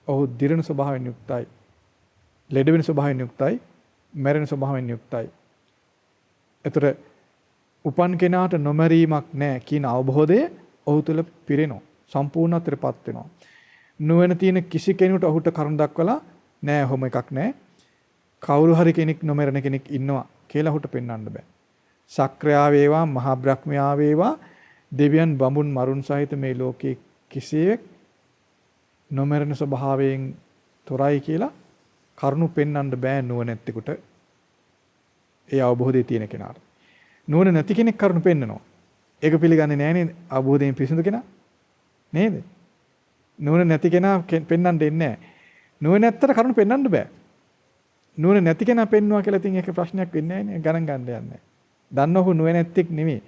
ඔහු දිරණ ස්වභාවයෙන් යුක්තයි. ලෙඩ වෙන ස්වභාවයෙන් යුක්තයි. මැරෙන ස්වභාවයෙන් යුක්තයි. ඒතර උපන් කෙනාට නොමැරීමක් නැහැ කියන අවබෝධය ඔහු තුළ පිරෙනවා. සම්පූර්ණත්වයටපත් වෙනවා. නුවණ තියෙන කිසි කෙනෙකුට ඔහුට කරුණ දක්වලා නෑ ඔහොම එකක් නෑ. කවුරු හරි කෙනෙක් නොමරන කෙනෙක් ඉන්නවා කියලා ඔහුට පෙන්වන්න බෑ. සක්‍රයා වේවා, මහා බ්‍රහ්මයා වේවා, දෙවියන් බඹුන් මරුන් සහිත මේ ලෝකයේ කිසියෙක් නොමරන ස්වභාවයෙන් තොරයි කියලා කරුණු පෙන්වන්න බෑ නුවණැත්තෙකුට. ඒ අවබෝධය තියෙන කෙනාට. නුවණ නැති කෙනෙක් කරුණු පෙන්නනවා. ඒක පිළිගන්නේ නෑ නේද? අවබෝධයෙන් පිරිසිදු කෙනා නේද? නුවණ නැති කෙනා පෙන්වන්න දෙන්නේ නැහැ. නුවණ නැත්තට කරුණු පෙන්වන්න බෑ. නුවණ නැති කෙනා පෙන්වනවා කියලා ඉතින් ඒක ප්‍රශ්නයක් වෙන්නේ නැහැ නේ. ගණන් ගන්න යන්නේ. දන්නවහු නුවණ නැත්තෙක් නෙමෙයි.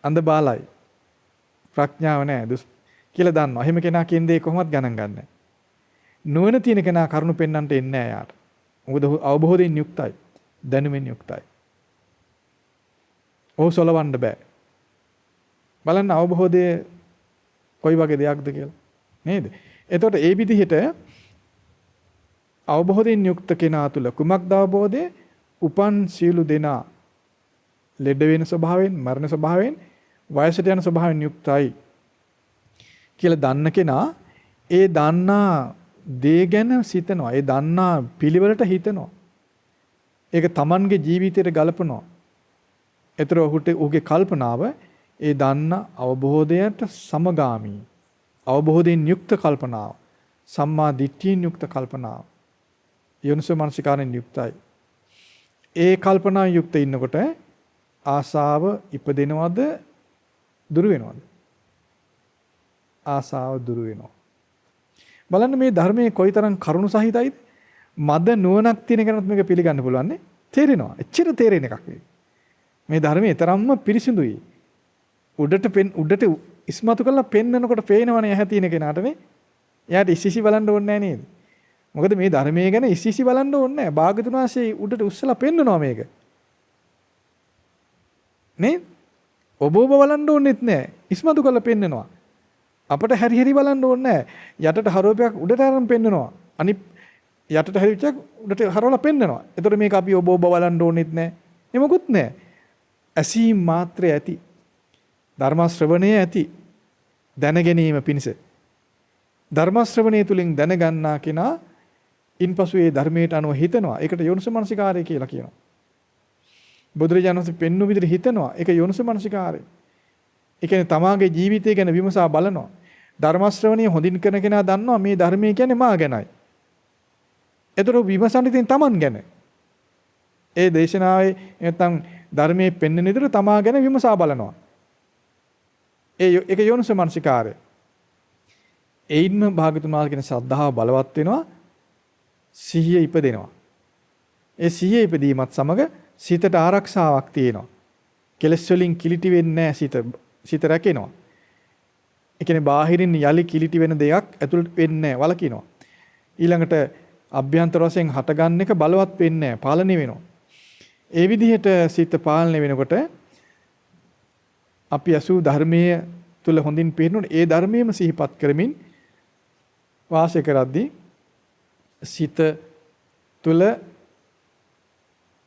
අන්ධ බාලයි. ප්‍රඥාව නැහැ කියලා දන්නවා. එහෙම කෙනා කියන්නේ කොහොමවත් ගණන් ගන්න නැහැ. නුවණ තියෙන කෙනා කරුණු පෙන්වන්නට එන්නේ නැහැ යාට. මොකද අවබෝධයෙන් යුක්තයි. දැනුමින් යුක්තයි. ඔහු සොලවන්න බෑ. බලන්න අවබෝධය කොයි වගේ දෙයක්ද කියලා. නේද? එතකොට ඒ විදිහට අවබෝධයෙන් යුක්ත කෙනා තුළ කුමක්ද අවබෝධය? උපන් සියලු දෙනා ලෙඩ වෙන ස්වභාවයෙන්, මරණ ස්වභාවයෙන්, වයසට යන ස්වභාවයෙන් යුක්තයි කියලා දන්න කෙනා ඒ දන්නා දේ ගැන සිතනවා. ඒ දන්නා පිළිවෙලට හිතනවා. ඒක Tamanගේ ජීවිතයට ගලපනවා. ඒතර ඔහුගේ කල්පනාව ඒ දන්න අවබෝධයට සමගාමී. අවබෝධයෙන් යුක්ත කල්පනාව. සම්මා දිට්ඨියෙන් යුක්ත කල්පනාව. යෝනිසෝ මනසිකාරයෙන් යුක්තයි. ඒ කල්පනාවෙන් යුක්ත ඉන්නකොට ආසාව ඉපදෙනවද දුරු වෙනවද? ආසාව දුරු වෙනවා. බලන්න මේ ධර්මයේ කොයිතරම් කරුණු සහිතයිද? මද නුවණක් තියෙන කෙනෙකුට මේක පිළිගන්න පුළුවන් නේ. තේරෙනවා. එච්චර තේරෙන එකක් නෙවෙයි. මේ ධර්මයේ තරම්ම පිරිසිදුයි. උඩට ඉස්මතු කරලා පෙන්නනකොට පේනවනේ ඇහැ තියෙන කෙනාටනේ. එයාට ඉසිසි බලන්න ඕනේ නැහැ නේද? මොකද මේ ධර්මයේ ගැන ඉසිසි බලන්න ඕනේ නැහැ. භාග්‍යතුන් වහන්සේ උඩට උස්සලා පෙන්නනවා මේක. නේ? ඔබ බලන්න ඕනෙත් නැහැ. ඉස්මතු කරලා පෙන්නනවා. අපට හැරි හැරි බලන්න ඕනේ නැහැ. යටට හරවපයක් උඩට අරන් පෙන්නනවා. අනිත් යටට හැරිච්චක් උඩට හරවලා පෙන්නනවා. එතකොට මේක අපි ඔබ බලන්න ඕනෙත් නැහැ. එමකුත් නැහැ. ඇසීම් මාත්‍රය ඇති. ධර්ම ශ්‍රවණය ඇති. දැන ගැනීම පිණිස. ධර්ම ශ්‍රවණය තුලින් දැනගන්නා කෙනා ඉන්පසු ඒ ධර්මයට අනුව හිතනවා. ඒකට යෝනිසමනසිකාරය කියලා කියනවා. බුදුරජාණන් වහන්සේ පෙන්වු විදිහට හිතනවා. ඒක යෝනිසමනසිකාරය. ඒ කියන්නේ තමාගේ ජීවිතය ගැන විමසා බලනවා. ධර්ම ශ්‍රවණය හොඳින් කරන කෙනා දන්නවා මේ ධර්මය කියන්නේ මා ගැනයි. ඒතර විමසන්න ඉතින් Taman ගැන. ඒ දේශනාවේ නැත්තම් ධර්මයේ පෙන්වන විදිහට තමා ගැන විමසා බලනවා. ඒක යෝනිසමනසිකාරය. ඒින්ම භාගතුන් වහන්සේ කියන ශ්‍රද්ධාව බලවත් වෙනවා. සිහිය ඉපදෙනවා. ඒ සිහිය ඉපදීමත් සමග සිතට ආරක්ෂාවක් තියෙනවා. කෙලෙස් වලින් කිලිටි වෙන්නේ නැහැ සිත රැකෙනවා. ඒ කියන්නේ බාහිරින් යලි කිලිටි වෙන දෙයක් ඇතුළට වෙන්නේ නැහැ වලකිනවා. ඊළඟට අභ්‍යන්තර වශයෙන් හටගන්න එක බලවත් වෙන්නේ නැහැ පාලනය වෙනවා. ඒ විදිහට සිත පාලනය වෙනකොට අපි අසු ධර්මයේ තුල හොඳින් පේනොත් ඒ ධර්මයේම සිහිපත් කරමින් වාසය කරද්දී සිත තුල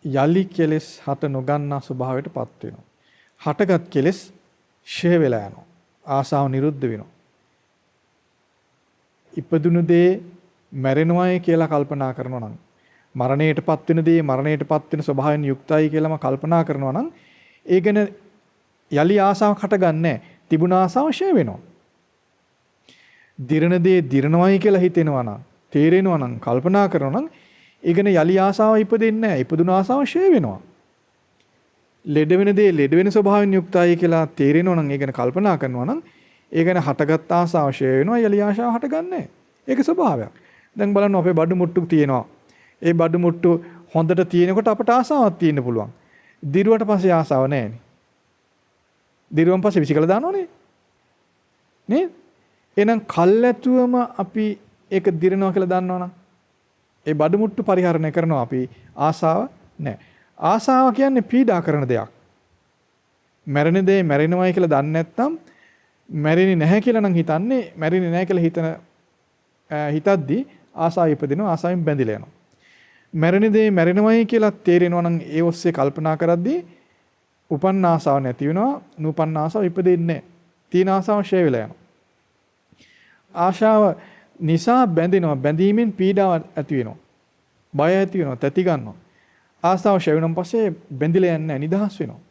යලි කෙලෙස් හට නොගන්නා ස්වභාවයටපත් වෙනවා. හටගත් කෙලෙස් ෂය වෙලා යනවා. ආසාව නිරුද්ධ වෙනවා. ඉපදුණු දේ මැරෙනවායි කියලා කල්පනා කරනවා නම් මරණයටපත් වෙන දේ මරණයටපත් වෙන ස්වභාවයෙන් යුක්තයි කියලාම කල්පනා කරනවා නම් ඒ ගැන යලි ආසාවක් හටගන්නේ තිබුණ ආසාව ෂය වෙනවා. දිරණ දේ දිරණවයි කියලා හිතෙනවා නම් තේරෙනවා නම් කල්පනා කරනවා නම් ඒ ගැන යලි ආසාව ඉපදෙන්නේ නැහැ. ඉපදුණ ආසාව ෂය වෙනවා. ලෙඩ වෙන දේ ලෙඩ වෙන ස්වභාවයෙන් යුක්තයි කියලා තේරෙනවා නම් ඒ ගැන කල්පනා කරනවා නම් ඒ ගැන හටගත් ආසාව ෂය වෙනවා. යලි ආශාව හටගන්නේ නැහැ. ඒක ස්වභාවයක්. දැන් බලන්න අපේ බඩු මුට්ටු තියෙනවා. ඒ බඩු මුට්ටු හොඳට තියෙනකොට අපට ආසාවක් තියෙන්න පුළුවන්. දිරුවට පස්සේ ආසාව නැහැනේ. දිරුවන් පස්සේ විසිකලා දානවනේ. නේද? එහෙනම් කල්ැතුවම අපි ඒක දිරනවා කියලා දන්නවනම් ඒ බඩු මුට්ටු පරිහරණය කරනවා අපි ආසාව නැහැ. ආසාව කියන්නේ පීඩා කරන දෙයක්. මැරෙන දේ මැරෙනවයි කියලා දන්නේ නැත්නම් මැරෙන්නේ නැහැ කියලා නම් හිතන්නේ මැරෙන්නේ නැහැ කියලා හිතද්දී ආසාව ඉපදිනවා ආසාවෙන් බැඳිලා යනවා. මැරෙන දේ මැරෙනවයි කියලා තේරෙනවා නම් ඒ ඔස්සේ කල්පනා කරද්දී උපන්න ආසාව නැති වෙනවා නූපන්න ආසාව ඉපදෙන්නේ නැහැ. තීන ආසාව ෂය වෙලා යනවා. ආශාව නිසා බැඳෙනවා බැඳීමෙන් පීඩාව ඇති වෙනවා. බය ඇති වෙනවා තැති ගන්නවා. ආසාව ෂය වෙනන් පස්සේ බැඳිලා යන්නේ නිදහස් වෙනවා.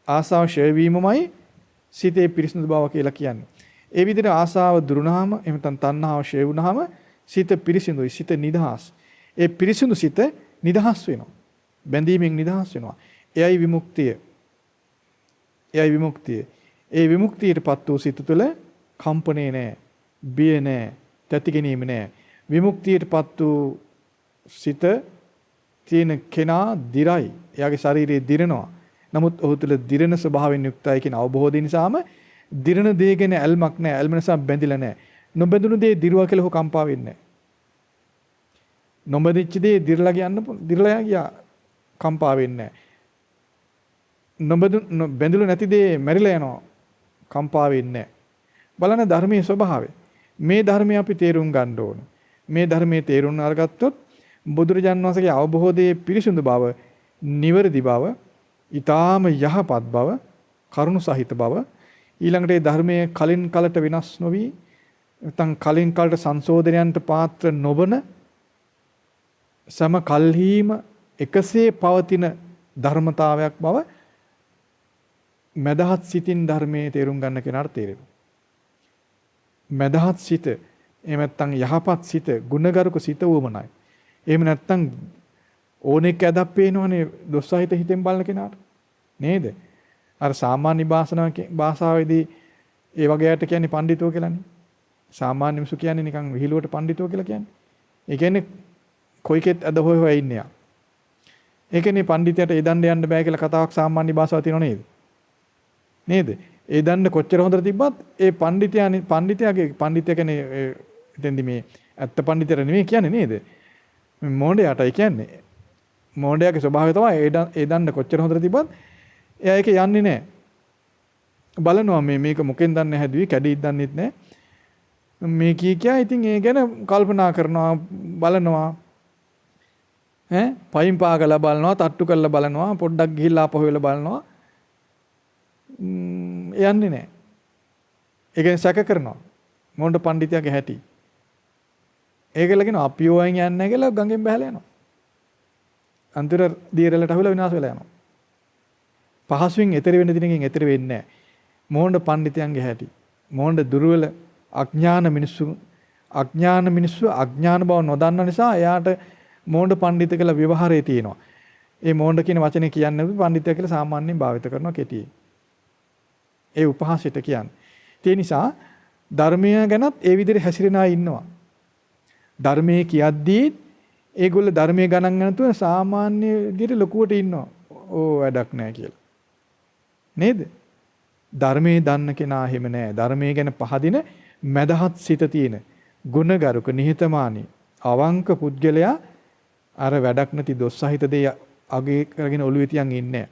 ආසාව ෂය වීමමයි සිතේ පිරිසිදු බව කියලා කියන්නේ. ඒ විදිහට ආසාව දුරුනහම එහෙම නැත්නම් තණ්හාව ෂය වුනහම සිත පිරිසිදුයි සිත නිදහස්. ඒ පිරිසිදු සිත නිදහස් වෙනවා. බැඳීමෙන් නිදහස් වෙනවා. එයයි විමුක්තිය. එයයි විමුක්තිය. ඒ විමුක්තියටපත් වූ සිත තුළ කම්පණේ නැහැ. බිය නැහැ. තැති ගැනීම නැහැ. විමුක්තියටපත් වූ සිත තියෙන කෙනා දිරයි. එයාගේ ශරීරයේ දිරනවා. නමුත් ඔහු තුළ දිරන ස්වභාවයෙන් යුක්තයි කියන අවබෝධය නිසාම දිරන දේ ගැන ඇල්මක් නැහැ. ඇල්ම නිසා බැඳිලා නැහැ. නොබැඳුණු දේ දිරුවා කියලා ඔහු කම්පා වෙන්නේ නැහැ. නොබැඳිච්ච දේ දිරලා ගියා කම්පා වෙන්නේ නැහැ. බැඳිලු නැති දේ මැරිලා යනවා කම්පා වෙන්නේ නැහැ. බලන්න ධර්මයේ ස්වභාවය. මේ ධර්මය අපි තේරුම් ගන්න ඕන. මේ ධර්මයේ තේරුම් අරගත්තොත් බුදුරජාන් වහන්සේගේ අවබෝධයේ පිරිසිදු බව, නිවැරදි බව, ඊටාම යහපත් බව, කරුණ සහිත බව ඊළඟට ඒ ධර්මයේ කලින් කලට වෙනස් නොවි නැත්නම් කලින් කලට සංශෝධනයන්ට පාත්‍ර නොවන සම කල්හිම එකසේ පවතින ධර්මතාවයක් බව මදහත් සිතින් ධර්මයේ තේරුම් ගන්න කෙනාට තේරෙනවා. මදහත් සිත එහෙම නැත්නම් යහපත් සිත, ගුණගරුක සිත වුමනයි. එහෙම නැත්නම් ඕනෙක ඇදක් පේනවනේ දොස් සහිත හිතෙන් බලන කෙනාට. නේද? අර සාමාන්‍ය භාෂාවේදී ඒ වගේයට කියන්නේ පඬිතෝ කියලානේ. සාමාන්‍ය මිනිස්සු කියන්නේ නිකන් විහිළුවට පඬිතෝ කියලා කියන්නේ. ඒ කියන්නේ කොයිකෙත් අද හොය හොය ඉන්නේ යා. ඒ කියන්නේ පඬිතයට ඒ දණ්ඩ යන්න බෑ කියලා කතාවක් සාමාන්‍ය භාෂාව තියෙනව නේද? නේද? ඒ දණ්ඩ කොච්චර හොඳට තිබ්බත් ඒ පඬිතයා කියන්නේ එතෙන්දි මේ ඇත්ත පඬිතර නෙමෙයි කියන්නේ නේද? මේ මොණ්ඩයාටයි කියන්නේ. මොණ්ඩයාගේ ස්වභාවය තමයි ඒ දණ්ඩ කොච්චර හොඳට තිබ්බත් එයා ඒක යන්නේ නැහැ. බලනවා මේක මොකෙන් දන්නේ හැදුවේ කැඩී දන්නේත් නැහැ. මේ කියා ඉතින් ඒ ගැන කල්පනා කරනවා බලනවා. පයින් පාගලා බලනවා, තට්ටු කරලා බලනවා, පොඩ්ඩක් ගිහිල්ලා ආපහු වෙලා බලනවා. යන්නේ නැහැ. ඒ කියන්නේ සැක කරනවා. මොණ්ඩ පඬිතියාගේ හැටි. ඒකල කියනවා අපි ඕවෙන් යන්නේ නැහැ කියලා ගඟෙන් බහලා යනවා. අන්තිර දීරලට අහුවලා විනාශ වෙලා යනවා. පහසුවෙන් එතර වෙන්න දිනකින් එතර වෙන්නේ නැහැ. මොණ්ඩ පඬිතියන්ගේ හැටි. මොණ්ඩ දුර්වල අඥාන මිනිස්සු අඥාන බව නොදන්න නිසා එයාට මොණ්ඩ පඬිත කියලා ව්‍යවහාරයේ තියෙනවා. ඒ මොණ්ඩ කියන වචනේ කියන්නේ පඬිතයා කියලා සාමාන්‍යයෙන් භාවිත කරනවා කෙටියෙන්. ඒ උපහාසයට කියන්නේ. ඒ නිසා ධර්මය ගැනත් ඒ විදිහට හැසිරෙන අය ඉන්නවා. ධර්මයේ කියද්දී ඒගොල්ලෝ ධර්මයේ ගණන් ගන්නතුව සාමාන්‍ය විදිහට ලොකුවට ඉන්නවා. ඕ වැඩක් නැහැ කියලා. නේද? ධර්මයේ දන්න කෙනා එහෙම නැහැ. ධර්මයේ ගැන පහදින මදහත් සිත තියෙන ගුණගරුක නිහතමානී අවංක පුද්ගලයා අර වැඩක් නැති දොස් සහිත දේ අගේ කරගෙන ඔළුවේ තියන් ඉන්නේ නැහැ.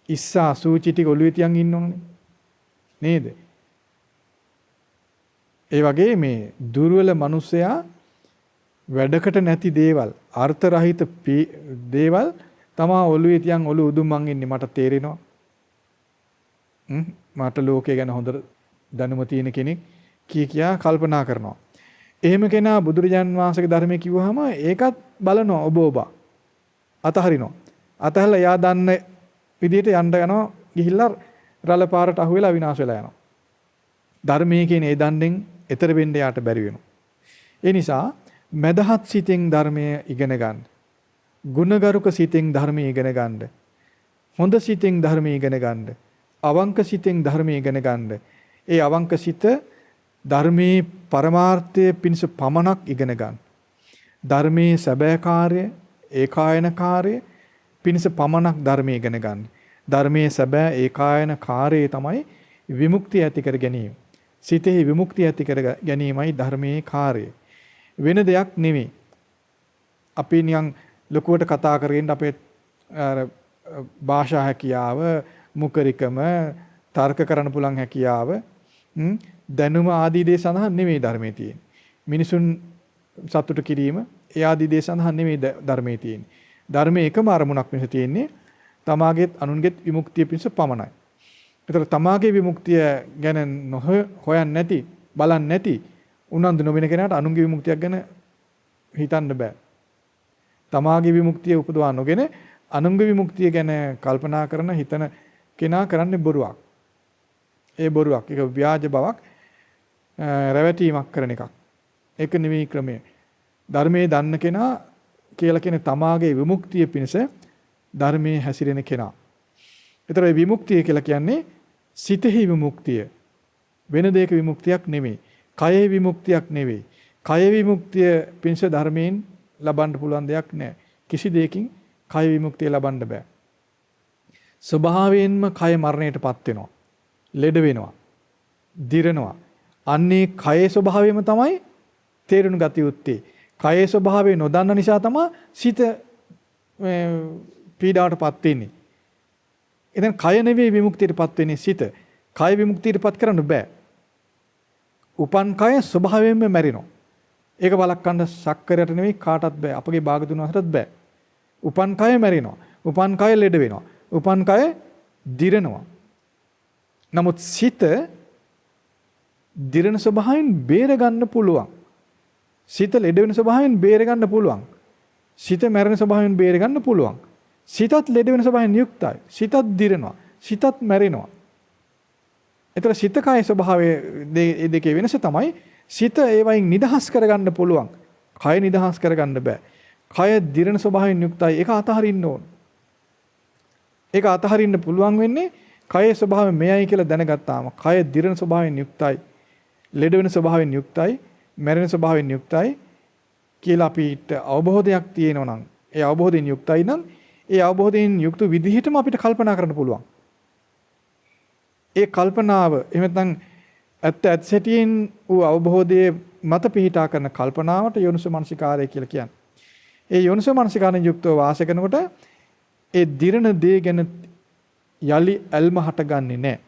ඉස්සා සූචි ටික ඔළුවේ තියන් ඉන්නෝනේ. නේද? ඒ වගේ මේ දුර්වල මිනිසයා වැඩකට නැති දේවල්, අර්ථ රහිත දේවල් තමා ඔළුවේ තියන් ඔළුව උදුම් මං ඉන්නේ මට තේරෙනවා. මට ලෝකේ ගැන හොඳ දැනුම තියෙන කෙනෙක් කියා කල්පනා කරනවා. එහෙම කෙනා බුදුරජාන් වහන්සේගේ ධර්මයේ කිව්වහම ඒකත් බලනවා ඔබ අතහරිනවා. අතහැරලා යා දන්න විදිහට යන්න යනවා ගිහිල්ලා රළ පාරට අහු වෙලා විනාශ වෙලා යනවා. ධර්මයේ කියන ඒ දණ්ඩෙන් එතර වෙන්න යාට බැරි වෙනවා. ඒ නිසා මදහත් සිතෙන් ධර්මයේ ඉගෙන ගන්න. ගුණගරුක සිතෙන් ධර්මයේ ඉගෙන ගන්න. හොඳ සිතෙන් ධර්මයේ ඉගෙන ගන්න. අවංක සිතෙන් ධර්මයේ ඉගෙන ගන්න. ඒ අවංක සිත ධර්මයේ පරමාර්ථය පිණිස පමණක් ඉගෙන ගන්න. ධර්මයේ සැබෑ කාර්ය, ඒකායන කාර්ය පිණිස පමණක් ධර්මයේ ඉගෙන ගන්න. ධර්මයේ සැබෑ ඒකායන කාර්යය තමයි විමුක්තිය ඇති කර ගැනීම. සිතෙහි විමුක්තිය ඇති කර ගැනීමයි ධර්මයේ කාර්යය. වෙන දෙයක් නෙමෙයි. අපි නිකන් ලොකුවට කතා කරගෙන අපේ භාෂා හැකියාව, මුකරිකම, තර්ක කරන්න පුළුවන් හැකියාව, දැනුම ආදී දේ සඳහා නෙමෙයි ධර්මයේ තියෙන්නේ. මිනිසුන් සතුට කිරීම ඒ ආදී දේ සඳහා නෙමෙයි ධර්මයේ තියෙන්නේ. ධර්මයේ එකම අරමුණක් වෙනස තියෙන්නේ තමාගේත් අනුන්ගේත් විමුක්තිය පිණිස පමණයි. ඒතර තමාගේ විමුක්තිය ගැන හොයන්නේ නැති, බලන්නේ නැති, උනන්දු නොවෙන කෙනාට අනුන්ගේ විමුක්තියක් ගැන හිතන්න බෑ. තමාගේ විමුක්තිය උපදවා නොගෙන අනුන්ගේ විමුක්තිය ගැන කල්පනා කරන හිතන කෙනා කරන්නේ බොරුවක්. ඒ බොරුවක්. ඒක ව්‍යාජ බවක්, රැවටීමක් කරන එකක්. ඒක නෙවෙයි ක්‍රමය. ධර්මයේ දන්න කෙනා කියලා කියන්නේ තමාගේ විමුක්තිය පිණිස ධර්මයේ හැසිරෙන කෙනා. ඒතර මේ විමුක්තිය කියලා කියන්නේ සිතෙහි විමුක්තිය. වෙන දෙයක විමුක්තියක් නෙමෙයි. කයෙහි විමුක්තියක් නෙවෙයි. කය විමුක්තිය පිණිස ධර්මයෙන් ලබන්න පුළුවන් දෙයක් නෑ. කිසි දෙයකින් කය විමුක්තිය ලබන්න බෑ. ස්වභාවයෙන්ම කය මරණයටපත් වෙනවා. ලෙඩ වෙනවා. දිරනවා. අන්නේ කයේ ස්වභාවයම තමයි තේරුණු ගතිය යුත්තේ. කයේ ස්වභාවය නොදන්න නිසා තමයි සිත පීඩාවටපත් වෙන්නේ. එතන කය නෙවෙයි විමුක්තියටපත් වෙන්නේ සිත. කය විමුක්තියටපත් කරන්න බෑ. උපන් කය ස්වභාවයෙන්ම මැරෙනවා. ඒක බලක්වන්න සක්කරයට නෙවෙයි කාටවත් බෑ. අපගේ භාගතුන් වහන්සේටත් බෑ. උපන් කය මැරෙනවා. උපන් කය ලෙඩ වෙනවා. උපන් කය දිරනවා. නමුත් සිත දිරන ස්වභාවයෙන් බේර ගන්න පුළුවන්. සිත ලෙඩ වෙන ස්වභාවයෙන් බේර ගන්න පුළුවන්. සිත මැරෙන ස්වභාවයෙන් බේර ගන්න පුළුවන්. සිතත් ලෙඩ වෙන ස්වභාවයෙන් යුක්තයි. සිතත් දිරනවා. සිතත් මැරෙනවා. ඒතර සිත කය ස්වභාවයේ දෙකේ වෙනස තමයි සිත ඒවයින් නිදහස් කරගන්න පුළුවන්. කය නිදහස් කරගන්න බෑ. කය දිරන ස්වභාවයෙන් යුක්තයි. ඒක අතහරින්න ඕන. ඒක අතහරින්න පුළුවන් වෙන්නේ කයේ ස්වභාවය මෙයයි කියලා දැනගත්තාම. කය දිරන ස්වභාවයෙන් යුක්තයි. ලෙඩ වෙන ස්වභාවයෙන් යුක්තයි. මැරෙන ස්වභාවයෙන් යුක්තයි කියලා අපිට අවබෝධයක් තියෙනවා නම්, ඒ අවබෝධයෙන් යුක්තයි නම්, ඒ අවබෝධයෙන් යුක්ත විදිහටම අපිට කල්පනා කරන්න පුළුවන්. ඒ කල්පනාව එහෙම නැත්නම් ඇත්ත සැටියෙන් වූ අවබෝධයේ මත පිහිටා කරන කල්පනාවට යෝනිසෝ මනසිකාරය කියලා කියන්නේ. ඒ යෝනිසෝ මනසිකාරයෙන් යුක්තව වාසය කරනකොට ඒ දිරණ දේ ගැන යලි ඇල්ම හටගන්නේ නැහැ.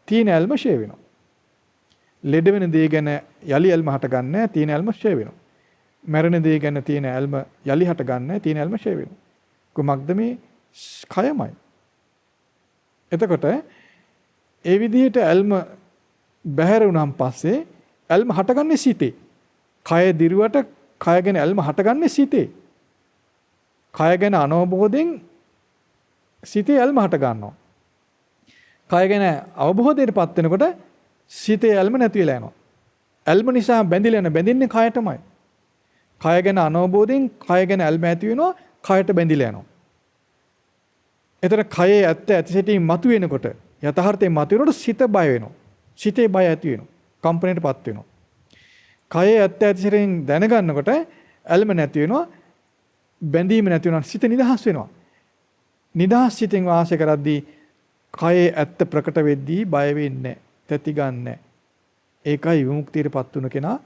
තියෙන ඇල්ම ෂේ වෙනවා. ලෙඩ වෙන දේ ගැන යලි ඇල්ම හටගන්නේ නැහැ. තියෙන ඇල්ම ෂේ වෙනවා. මැරෙන දේ ගැන තියෙන ඇල්ම යලි හටගන්නේ නැහැ. තියෙන ඇල්ම ෂේ වෙනවා. කොහොමද මේ කයමයි. එතකොට ඒ විදිහට ඇල්ම බැහැර වුණාන් පස්සේ ඇල්ම හටගන්නේ සිතේ. කය දිරුවට කය ගැන ඇල්ම හටගන්නේ සිතේ. කය ගැන අනවබෝධයෙන් සිතේ ඇල්ම හට ගන්නවා. කය ගැන අවබෝධයටපත් වෙනකොට සිතේ ඇල්ම නැති වෙලා යනවා. ඇල්ම නිසා බැඳිලා යන බැඳින්නේ කයටමයි. කය ගැන අනවබෝධයෙන් කය ගැන ඇල්ම ඇති වෙනවා, කයට බැඳිලා යනවා. එතන කයේ ඇත්ත ඇතිසැටින් මතුවෙනකොට, යථාර්ථයෙන් මතුවෙනකොට සිත බය වෙනවා. සිතේ බය ඇති වෙනවා. කම්පණයටපත් වෙනවා. කයේ ඇත්ත ඇතිසැටින් දැනගන්නකොට ඇල්ම නැති වෙනවා, බැඳීම නැති වෙනවා, සිත නිදහස් වෙනවා. නිදහස් සිතෙන් වාසය කරද්දී කයේ ඇත්ත ප්‍රකට වෙද්දී බය වෙන්නේ නැහැ, තැති ගන්නෑ. ඒකයි විමුක්තියටපත් වුණ කෙනා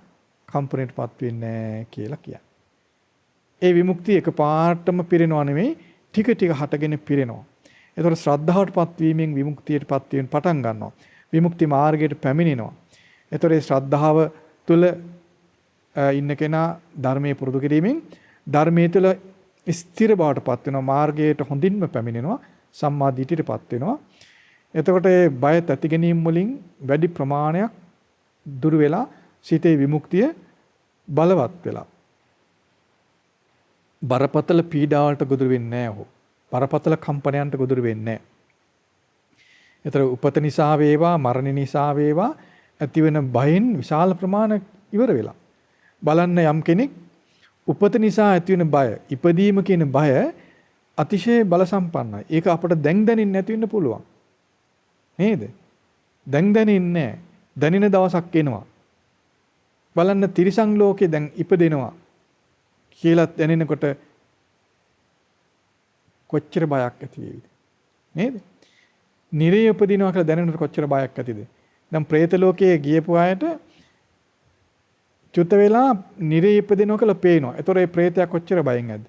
කම්පණයටපත් වෙන්නේ නැහැ කියලා කියන්නේ. ඒ විමුක්තිය එකපාරටම පිරෙනව නෙමෙයි, ටික ටික හටගෙන පිරෙනවා. ඒතකොට ශ්‍රද්ධාවටපත් වීමෙන් විමුක්තියටපත් වීම පටන් ගන්නවා. විමුක්ති මාර්ගයට පැමිණෙනවා. ඒතකොට ඒ ශ්‍රද්ධාව තුළ ඉන්න කෙනා ධර්මයේ පුරුදු කිරීමෙන් ධර්මයේ තුළ ස්ථිර බවට පත් වෙනවා. මාර්ගයට හොඳින්ම පැමිණෙනවා. සම්මා දිට්ඨියටපත් වෙනවා. එතකොට ඒ බය තැති ගැනීම වලින් වැඩි ප්‍රමාණයක් දුර වෙලා සිතේ විමුක්තිය බලවත් වෙලා. බරපතල පීඩාවලට ගොදුරු වෙන්නේ නැහැ ඔහු. බරපතල කම්පනයන්ට ගොදුරු වෙන්නේ නැහැ. ඒතර උපත නිසා වේවා මරණ නිසා වේවා ඇතිවෙන බයෙන් විශාල ප්‍රමාණයක් ඉවර වෙලා. බලන්න යම් කෙනෙක් උපත නිසා ඇතිවෙන බය, ඉපදීම කියන බය අතිශය බල සම්පන්නයි. ඒක අපට දැන් දැනින්න නැති වෙන්න පුළුවන්. නේද? දැන් දැනින්නේ නැහැ. දැනෙන දවසක් එනවා. බලන්න තිරිසන් ලෝකේ දැන් ඉපදෙනවා කියලා දැනෙනකොට කොච්චර බයක් ඇති වේවිද? නේද? නිරේ උපදිනවා කියලා දැනෙනකොට කොච්චර බයක් ඇතිද? දැන් പ്രേත ලෝකයේ ගියපු අයට චුත වෙලා නිරේ ඉපදිනවා කියලා පේනවා. ඒතොර ඒ പ്രേතයා කොච්චර බයෙන් ඇද්ද?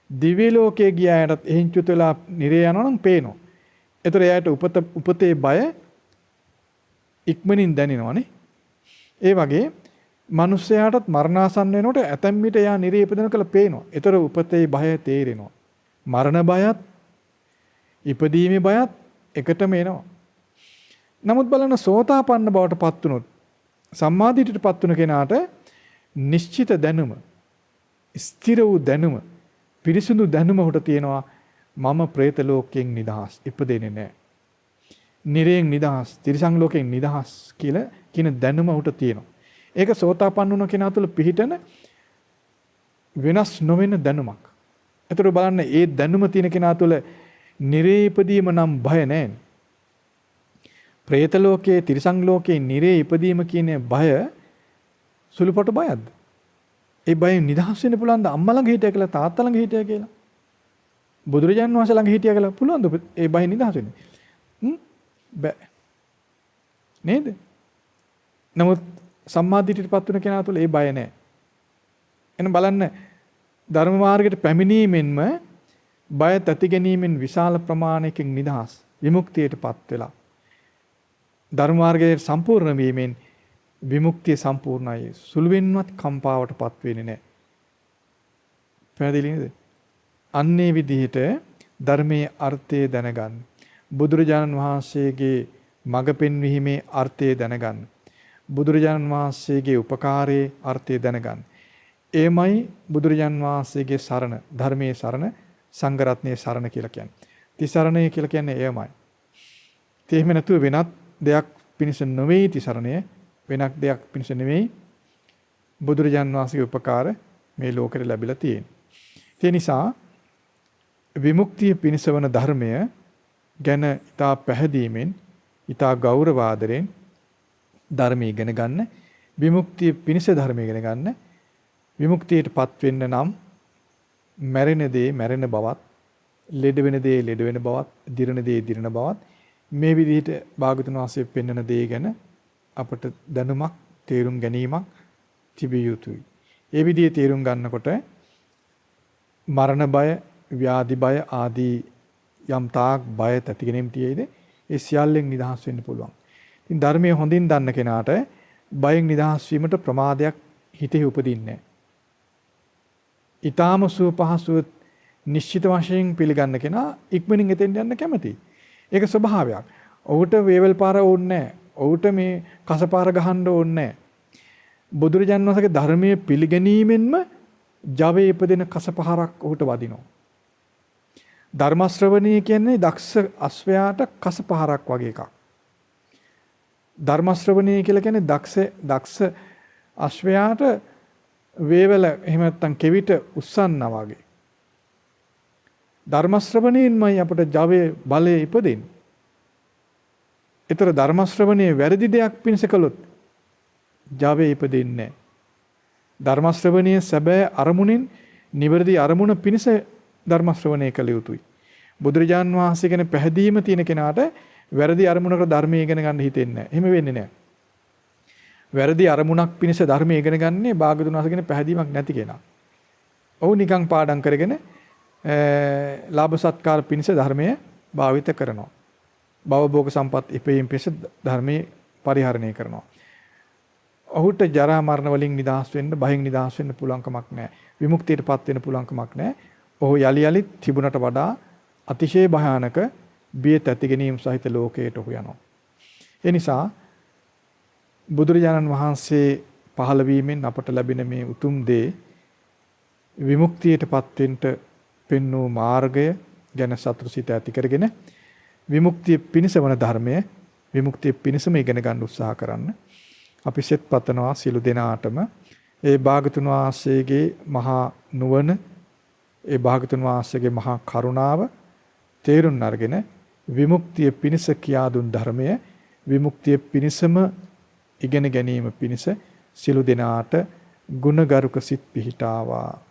දිව්‍ය ලෝකයේ ගිය අයටත් එහෙන් චුත වෙලා නිරේ යනවා නම් පේනවා. ඒතොර එයාට උපතේ බය ඉක්මනින් දැනෙනවානේ. ඒ වගේ මිනිස්යාටත් මරණාසන්න වෙනකොට ඇතැම් විට එයා නිරේ ඉපදෙනවා කියලා පේනවා. ඒතොර උපතේ බය තේරෙනවා. මරණ බයත් ඉපදීමේ බයත් එකටම එනවා. නමුත් බලන්න සෝතාපන්න බවට පත් වුනොත් සම්මාදිටට පත් වුන කෙනාට නිශ්චිත දැනුම, ස්ථිර වූ දැනුම, පිරිසිදු දැනුම උට තියෙනවා. මම പ്രേත ලෝකයෙන් නිදහස්, ඉපදෙන්නේ නැහැ. නිරයෙන් නිදහස්, තිරිසන් ලෝකයෙන් නිදහස් කියලා කියන දැනුම උට තියෙනවා. ඒක සෝතාපන්න වුන කෙනා තුළ පිහිටන වෙනස් නොවන දැනුමක්. ඒතර බලන්න ඒ දැනුම තියෙන කෙනා තුළ නිරේ ඉපදීම නම් බය නැහැ. പ്രേත ලෝකයේ, තිරිසන් ලෝකයේ නිරේ ඉපදීම කියන බය සුළුපටු බයක්ද? ඒ බයෙන් නිදහස් වෙන්න පුළුවන්ද? අම්මා ළඟ හිටියා කියලා, තාත්තා ළඟ හිටියා කියලා, බුදුරජාණන් වහන්සේ ළඟ හිටියා කියලා පුළුවන්ද ඒ බයෙන් නිදහස් වෙන්න? බෑ. නේද? නමුත් සම්මාදිට්ඨියටපත් වෙන කෙනා තුළ ඒ බය නැහැ. එන්න බලන්න ධර්ම මාර්ගයට පැමිණීමෙන්ම බය තැති ගැනීමෙන් විශාල ප්‍රමාණයකින් නිදහස්, විමුක්තියටපත් වෙලා. ධර්ම මාර්ගයේ සම්පූර්ණ වීමෙන් විමුක්තිය සම්පූර්ණයි. සුළුවෙන්වත් කම්පාවටපත් වෙන්නේ නැහැ. පැහැදිලි නේද? අන්නේ විදිහට ධර්මයේ අර්ථය දැනගන්න. බුදුරජාණන් වහන්සේගේ මඟ පෙන්වීමේ අර්ථය දැනගන්න. බුදුරජාණන් වහන්සේගේ උපකාරයේ අර්ථය දැනගන්න. එමයි බුදුරජාණන් වහන්සේගේ සරණ, ධර්මයේ සරණ, සංඝ රත්නයේ සරණ කියලා කියන්නේ. තිසරණය කියලා කියන්නේ එයමයි. එහෙම නැතුව වෙනත් දෙයක් පිණිස නොවේ තිසරණය, වෙනක් දෙයක් පිණිස නෙවෙයි බුදුරජාණන් වහන්සේගේ උපකාර මේ ලෝකෙට ලැබිලා තියෙන්නේ. ඒ නිසා විමුක්තිය පිණිස වන ධර්මය ගැන ඊටා පැහැදීමෙන්, ඊටා ගෞරව ආදරෙන් ධර්මය ඉගෙන ගන්න, විමුක්තිය පිණිස ධර්මය ඉගෙන ගන්න. විමුක්තියටපත් වෙන්න නම් මැරෙන දේ මැරෙන බවත්, ලෙඩ වෙන දේ ලෙඩ වෙන බවත්, දිරණ දේ දිරණ බවත් මේ විදිහට භාගතුන් වහන්සේ පෙන්වන දේ ගැන අපට දැනුමක්, තේරුම් ගැනීමක් තිබිය යුතුයි. ඒ විදිහේ තේරුම් ගන්නකොට මරණ බය, ව්‍යාධි බය ආදී යම් තාක් බය තැති ගැනීම තියෙයිද ඒ සියල්ලෙන් නිදහස් වෙන්න පුළුවන්. ඉතින් ධර්මයේ හොඳින් දන්න කෙනාට බයෙන් නිදහස් වීමට ප්‍රමාදයක් හිතේ උපදින්නේ නැහැ. ඊටාම සුව පහසුව නිශ්චිත වශයෙන් පිළිගන්න කෙනා ඉක්මනින් එතෙන් යන්න කැමතියි. ඒක ස්වභාවයක්. ඔහුට වේවල් පාර ඕනේ නැහැ. ඔහුට මේ කසපාර ගහන්න ඕනේ නැහැ. බුදුරජාණන් වහන්සේගේ ධර්මයේ පිළිගැනීමෙන්ම ජවයේ ඉපදෙන කසපහරක් ඔහුට වදිනවා. ධර්ම ශ්‍රවණය කියන්නේ දක්ෂ අශ්වයාට කසපහරක් වගේ එකක්. ධර්ම ශ්‍රවණය කියලා කියන්නේ දක්ෂ අශ්වයාට වේවල එහෙම නැත්නම් කෙවිත උස්සන්නා වගේ. ධර්ම ශ්‍රවණයෙන්මයි අපට ජවයේ බලය ඉපදෙන්නේ. ඒතර ධර්ම ශ්‍රවණයේ වැරදි දෙයක් පිණිස කළොත් ජවයේ ඉපදෙන්නේ නැහැ. ධර්ම ශ්‍රවණයේ සැබෑ අරමුණින් නිවැරදි අරමුණ පිණිස ධර්ම ශ්‍රවණය කළ යුතුයි. බුදුරජාන් වහන්සේ ගැන පැහැදීම තියෙන කෙනාට වැරදි අරමුණකට ධර්මය ඉගෙන ගන්න හිතෙන්නේ නැහැ. එහෙම වෙන්නේ නැහැ. වැරදි අරමුණක් පිණිස ධර්මය ඉගෙන ගන්නේ භාගතුන් වහන්සේ ගැන පැහැදීමක් නැති කෙනා. ඔව් නිකන් පාඩම් කරගෙන ලාභ සත්කාර පිණිස ධර්මය භාවිත කරනවා. භවභෝග සම්පත් ඉපීම පිණිස ධර්මයේ පරිහරණය කරනවා. ඔහුට ජරා මරණ වලින් නිදහස් වෙන්න, භයෙන් නිදහස් වෙන්න පුළුවන් කමක් නැහැ. විමුක්තියටපත් වෙන්න පුළුවන් කමක් නැහැ. ඔහු යලි යලිත් තිබුණට වඩා අතිශය භයානක බිය තැති ගැනීම සහිත ලෝකයට ඔහු යනවා. ඒ නිසා බුදුරජාණන් වහන්සේ පහළ වීමෙන් අපට ලැබෙන මේ උතුම් දේ විමුක්තියටපත් වෙන්න පෙන්වූ මාර්ගය ගැන සතුටුසිත ඇති කරගෙන විමුක්තිය පිණිස වන ධර්මය විමුක්තිය පිණිසම ඉගෙන ගන්න උත්සාහ කරන්න. අපි සෙත් පතනවා සියලු දෙනාටම ඒ භාගතුන් වහන්සේගේ මහා නුවණ, ඒ භාගතුන් වහන්සේගේ මහා කරුණාව තේරුම් අරගෙන විමුක්තිය පිණිස කියා දුන් ධර්මය විමුක්තිය පිණිසම ඉගෙන ගැනීම පිණිස සියලු දෙනාට ගුණගරුක සිත් පිහිටාවා.